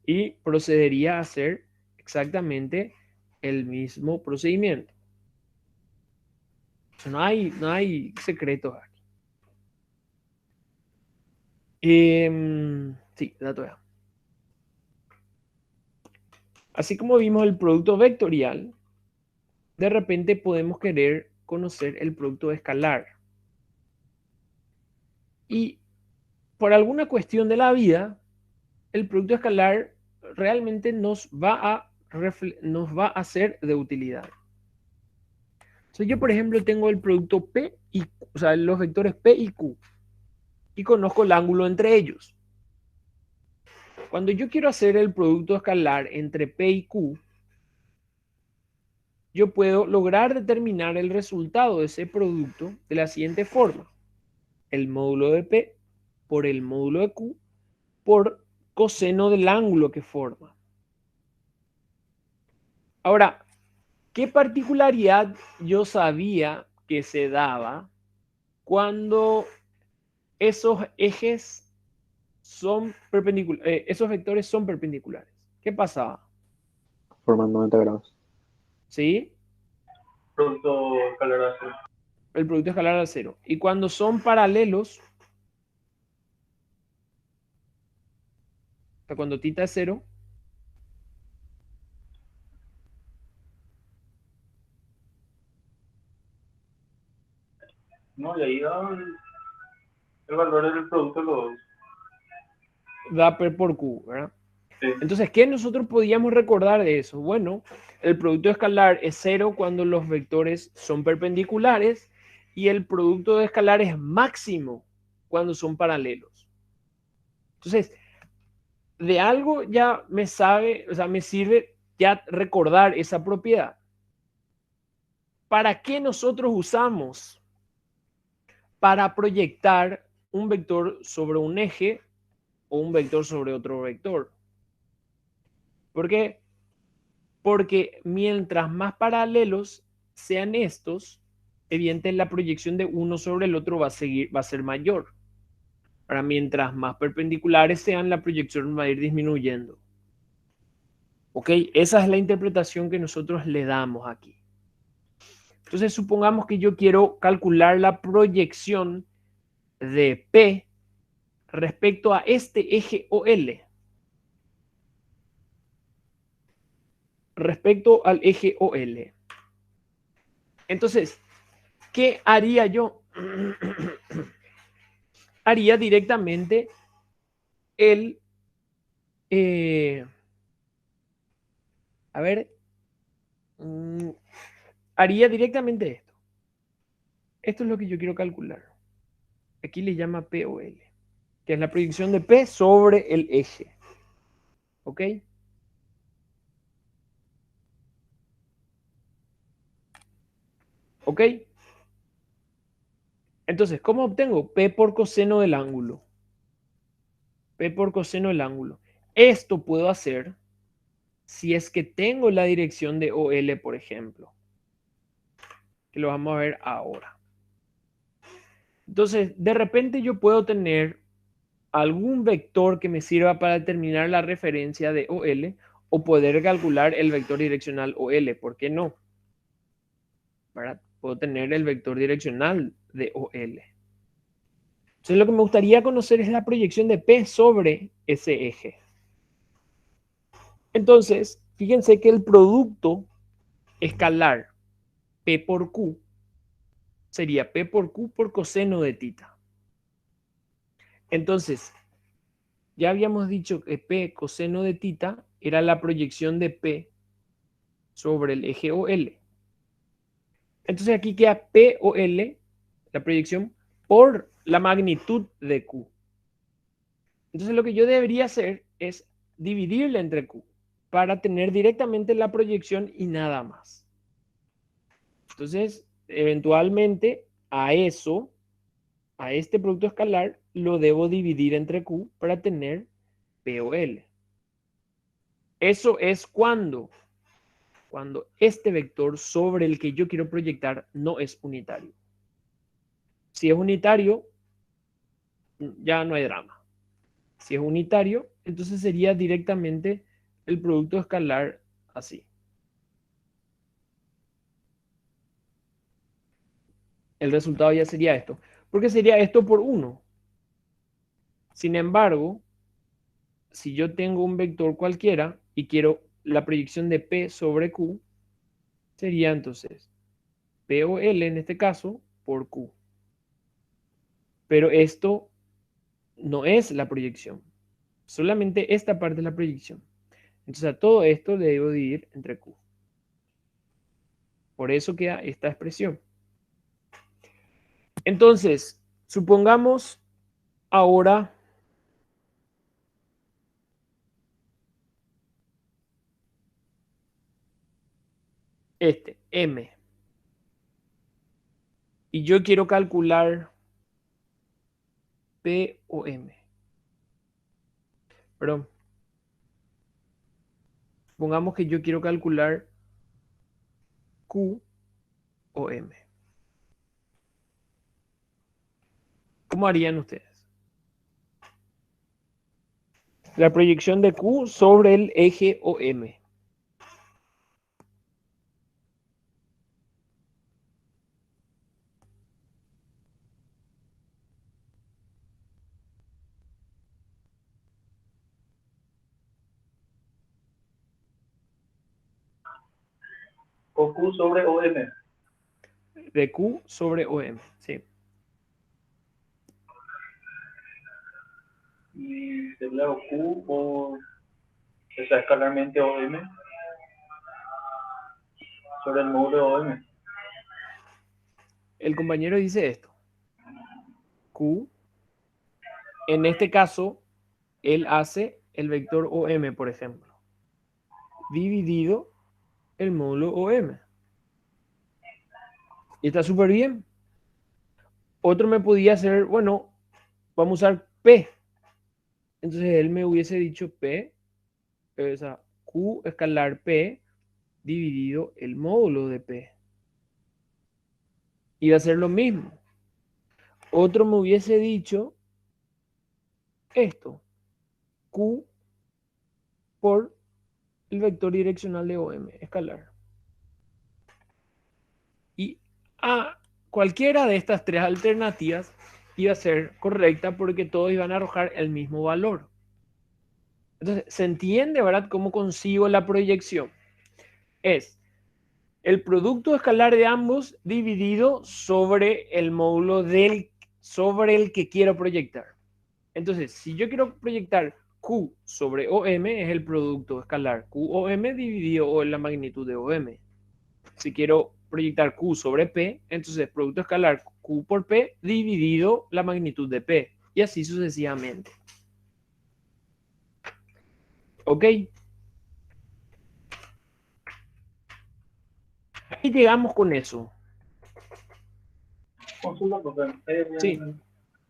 Y procedería a hacer exactamente el mismo procedimiento. No hay secretos aquí. Sí, dato A. Así como vimos el producto vectorial, de repente podemos querer conocer el producto escalar. Y por alguna cuestión de la vida, el producto escalar realmente nos va a ser de utilidad. Entonces yo, por ejemplo, tengo el producto P y Q, o sea, los vectores P y Q, y conozco el ángulo entre ellos. Cuando yo quiero hacer el producto escalar entre P y Q, yo puedo lograr determinar el resultado de ese producto de la siguiente forma. El módulo de P por el módulo de Q por coseno del ángulo que forma. Ahora, ¿qué particularidad yo sabía que se daba cuando esos ejes son perpendiculares, esos vectores son perpendiculares? ¿Qué pasaba? Forman 90 grados. ¿Sí? Producto escalar a cero. El producto escalar a cero. Y cuando son paralelos, o sea, cuando θ es cero, ¿No? Y ahí da el valor del producto de los dos. da P por Q, ¿verdad? Sí. Entonces, ¿qué nosotros podíamos recordar de eso? Bueno, el producto escalar es cero cuando los vectores son perpendiculares y el producto de escalar es máximo cuando son paralelos. Entonces, de algo ya me sabe, o sea, me sirve ya recordar esa propiedad. ¿Para qué nosotros usamos? Para proyectar un vector sobre un eje o un vector sobre otro vector. ¿Por qué? Porque mientras más paralelos sean estos, evidentemente la proyección de uno sobre el otro va a ser mayor. Ahora, mientras más perpendiculares sean, la proyección va a ir disminuyendo. ¿Ok? Esa es la interpretación que nosotros le damos aquí. Entonces, supongamos que yo quiero calcular la proyección de P respecto a este eje OL. Respecto al eje OL. Entonces, ¿qué haría yo? Haría directamente el... a ver, haría directamente esto. Esto es lo que yo quiero calcular. Aquí le llama POL, que es la proyección de P sobre el eje. ¿Ok? ¿Ok? Entonces, ¿cómo obtengo? P por coseno del ángulo. P por coseno del ángulo. Esto puedo hacer si es que tengo la dirección de OL, por ejemplo. Que lo vamos a ver ahora. Entonces, de repente yo puedo tener algún vector que me sirva para determinar la referencia de OL o poder calcular el vector direccional OL. ¿Por qué no? ¿Verdad? Puedo tener el vector direccional de OL. Entonces, lo que me gustaría conocer es la proyección de P sobre ese eje. Entonces, fíjense que el producto escalar P por Q sería P por Q por coseno de tita. Entonces, ya habíamos dicho que P coseno de tita era la proyección de P sobre el eje OL. Entonces aquí queda POL, la proyección, por la magnitud de Q. Entonces lo que yo debería hacer es dividirla entre Q para tener directamente la proyección y nada más. Entonces, eventualmente a eso, a este producto escalar, lo debo dividir entre Q para tener POL. Eso es cuando este vector sobre el que yo quiero proyectar no es unitario. Si es unitario, ya no hay drama. Si es unitario, entonces sería directamente el producto escalar así. El resultado ya sería esto, porque sería esto por 1. Sin embargo, si yo tengo un vector cualquiera y quiero la proyección de P sobre Q, sería entonces POL en este caso por Q. Pero esto no es la proyección. Solamente esta parte es la proyección. Entonces a todo esto le debo dividir entre Q. Por eso queda esta expresión. Entonces, supongamos ahora este, M. Y yo quiero calcular P o M. Perdón. Supongamos que yo quiero calcular Q o M. ¿Cómo harían ustedes? La proyección de Q sobre el eje OM. O Q sobre OM. De Q sobre OM. Sí. y sería o Q o esa escalarmente OM sobre el módulo de OM. El compañero dice esto. Q, en este caso, él hace el vector OM, por ejemplo, dividido el módulo OM. Y está súper bien. Otro me podía hacer, bueno, vamos a usar P. Entonces él me hubiese dicho P, o sea, Q escalar P dividido el módulo de P. Iba a ser lo mismo. Otro me hubiese dicho esto, Q por el vector direccional de OM, escalar. Y a cualquiera de estas tres alternativas iba a ser correcta porque todos iban a arrojar el mismo valor. Entonces, se entiende, ¿verdad?, cómo consigo la proyección. Es el producto escalar de ambos dividido sobre el módulo sobre el que quiero proyectar. Entonces, si yo quiero proyectar Q sobre OM, es el producto escalar QOM dividido la magnitud de OM. Si quiero proyectar Q sobre P, entonces producto escalar Q por P dividido la magnitud de P. Y así sucesivamente. ¿Ok? Ahí llegamos con eso. Consulta, profe. Sí.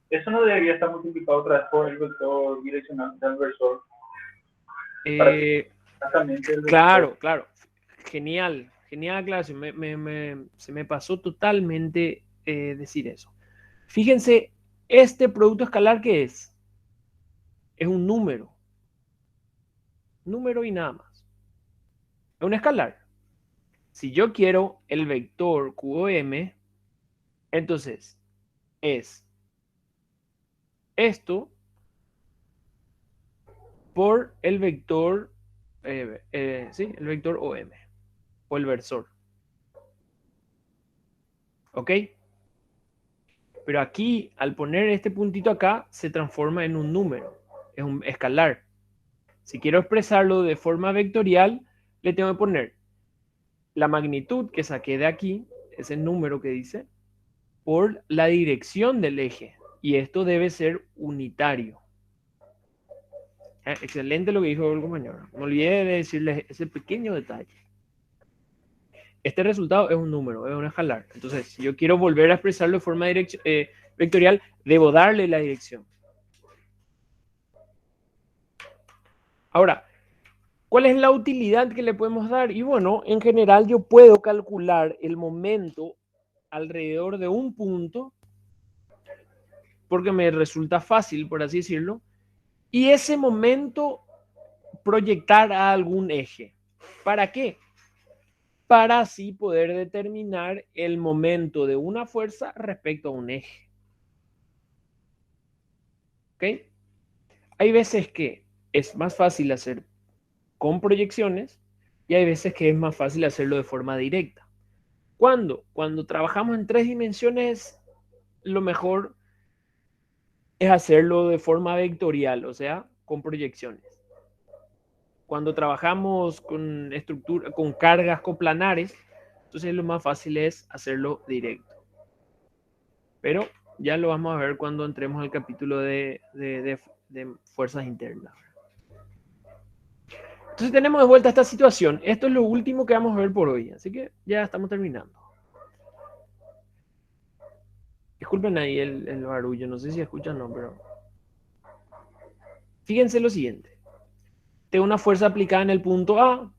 Eso no debería estar multiplicado otra vez por el vector direccional transversor. Exactamente el vector. Claro, claro. Genial, genial aclaración. Se me pasó totalmente decir eso. Fíjense, este producto escalar, ¿qué es? Es un número. Número y nada más. Es un escalar. Si yo quiero el vector QOM, entonces es esto por el vector, sí, el vector OM o el versor. ¿Ok? Pero aquí, al poner este puntito acá, se transforma en un número, es un escalar. Si quiero expresarlo de forma vectorial, le tengo que poner la magnitud que saqué de aquí, ese número que dice, por la dirección del eje. Y esto debe ser unitario. Excelente lo que dijo el compañero. Me olvidé de decirles ese pequeño detalle. Este resultado es un número, es un escalar. Entonces, si yo quiero volver a expresarlo de forma vectorial, debo darle la dirección. Ahora, ¿cuál es la utilidad que le podemos dar? Y bueno, en general yo puedo calcular el momento alrededor de un punto porque me resulta fácil, por así decirlo, y ese momento proyectar a algún eje. ¿Para qué? Para así poder determinar el momento de una fuerza respecto a un eje. ¿Ok? Hay veces que es más fácil hacer con proyecciones y hay veces que es más fácil hacerlo de forma directa. ¿Cuándo? Cuando trabajamos en 3 dimensiones, lo mejor es hacerlo de forma vectorial, o sea, con proyecciones. Cuando trabajamos con con cargas coplanares, entonces lo más fácil es hacerlo directo. Pero ya lo vamos a ver cuando entremos al capítulo de fuerzas internas. Entonces tenemos de vuelta esta situación. Esto es lo último que vamos a ver por hoy, así que ya estamos terminando. Disculpen ahí el barullo, no sé si escuchan o no, pero fíjense lo siguiente. Tengo una fuerza aplicada en el punto A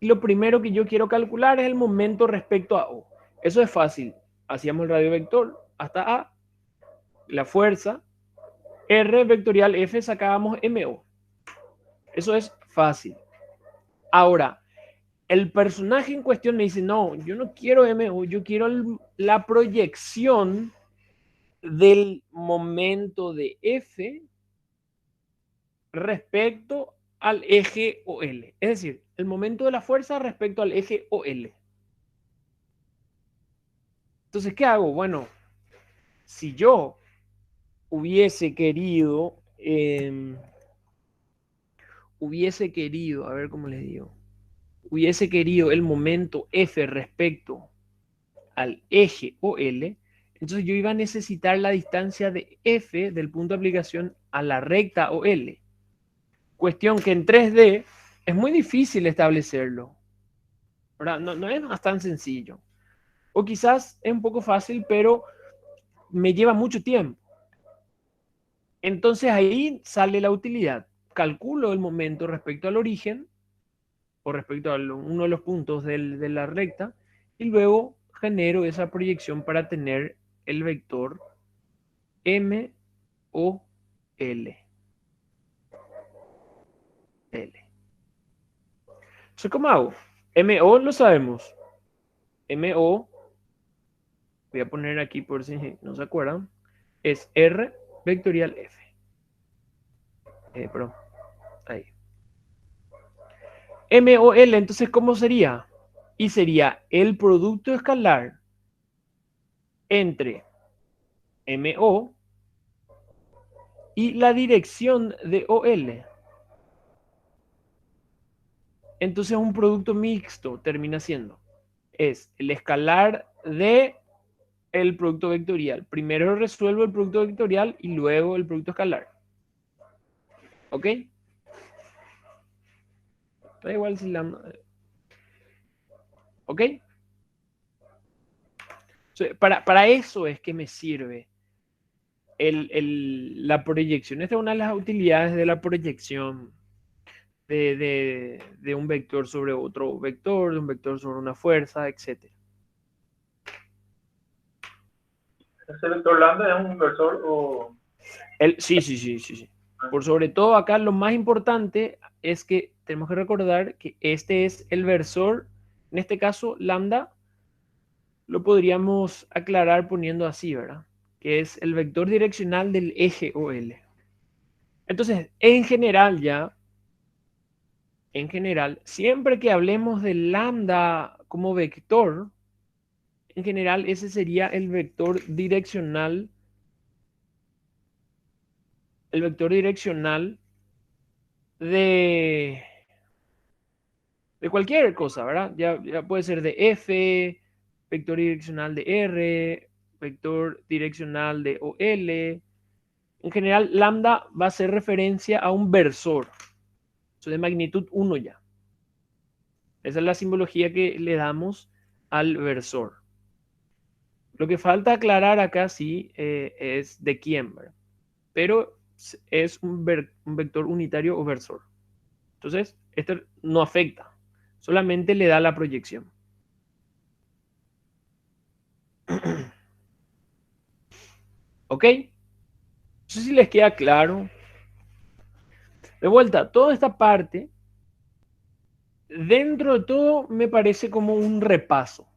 y lo primero que yo quiero calcular es el momento respecto a O. Eso es fácil. Hacíamos el radio vector hasta A, la fuerza, R vectorial F, sacábamos MO. Eso es fácil. Ahora, el personaje en cuestión me dice, no, yo no quiero MO, yo quiero la proyección del momento de F respecto al eje OL. Es decir, el momento de la fuerza respecto al eje OL. Entonces, ¿qué hago? Bueno, si yo hubiese querido hubiese querido, a ver cómo les digo, hubiese querido el momento F respecto al eje OL, entonces yo iba a necesitar la distancia de F del punto de aplicación a la recta OL. Cuestión que en 3D es muy difícil establecerlo, ¿verdad? No es tan sencillo. O quizás es un poco fácil, pero me lleva mucho tiempo. Entonces ahí sale la utilidad. Calculo el momento respecto al origen o respecto a uno de los puntos de la recta y luego genero esa proyección para tener el vector M o L. Entonces, ¿cómo hago? MO lo sabemos. MO, voy a poner aquí por si no se acuerdan, es R vectorial F. Perdón, ahí. MOL, entonces, ¿cómo sería? Y sería el producto escalar entre MO y la dirección de OL. Entonces un producto mixto termina siendo. Es el escalar de el producto vectorial. Primero resuelvo el producto vectorial y luego el producto escalar. ¿Ok? Da igual si la... ¿Ok? Para eso es que me sirve la proyección. Esta es una de las utilidades de la proyección de un vector sobre otro vector, de un vector sobre una fuerza, etc. ¿Ese vector lambda es un inversor o...? Sí. Por sobre todo acá lo más importante es que tenemos que recordar que este es el versor, en este caso lambda, lo podríamos aclarar poniendo así, ¿verdad? Que es el vector direccional del eje OL. Entonces, en general, siempre que hablemos de lambda como vector, en general ese sería el vector direccional de cualquier cosa, ¿verdad? Ya puede ser de F, vector direccional de R, vector direccional de OL. En general, lambda va a hacer referencia a un versor. Eso de magnitud 1 ya. Esa es la simbología que le damos al versor. Lo que falta aclarar acá sí es de quién, ¿verdad? Pero es un vector unitario o versor. Entonces, esto no afecta, solamente le da la proyección. ¿Ok? No sé si les queda claro. De vuelta, toda esta parte, dentro de todo, me parece como un repaso.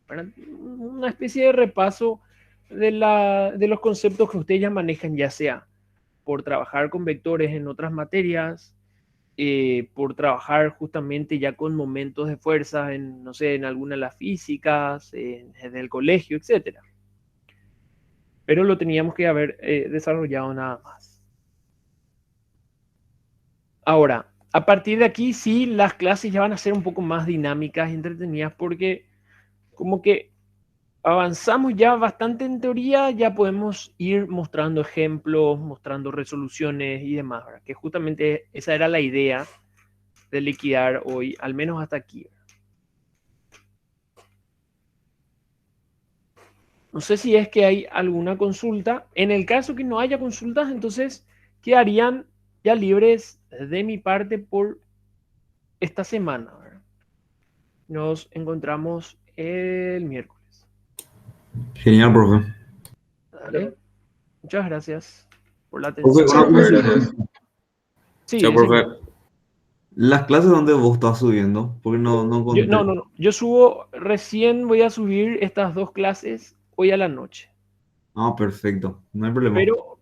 ¿Verdad? Una especie de repaso de los conceptos que ustedes ya manejan, ya sea por trabajar con vectores en otras materias, por trabajar justamente ya con momentos de fuerza en, no sé, en alguna de las físicas, en el colegio, etcétera. Pero lo teníamos que haber desarrollado nada más. Ahora, a partir de aquí sí las clases ya van a ser un poco más dinámicas y entretenidas porque como que avanzamos ya bastante en teoría, ya podemos ir mostrando ejemplos, mostrando resoluciones y demás, ¿verdad? Que justamente esa era la idea de liquidar hoy, al menos hasta aquí. No sé si es que hay alguna consulta. En el caso que no haya consultas, entonces quedarían ya libres de mi parte por esta semana, ¿verdad? Nos encontramos el miércoles. Genial, profe. Dale. Muchas gracias por la Profe, atención. una consulta. Sí, Ya, decime. profe. ¿Las clases donde vos estás subiendo? Porque no encontré. No. Yo subo, recién voy a subir estas dos clases hoy a la noche. Ah, perfecto. No hay problema. Pero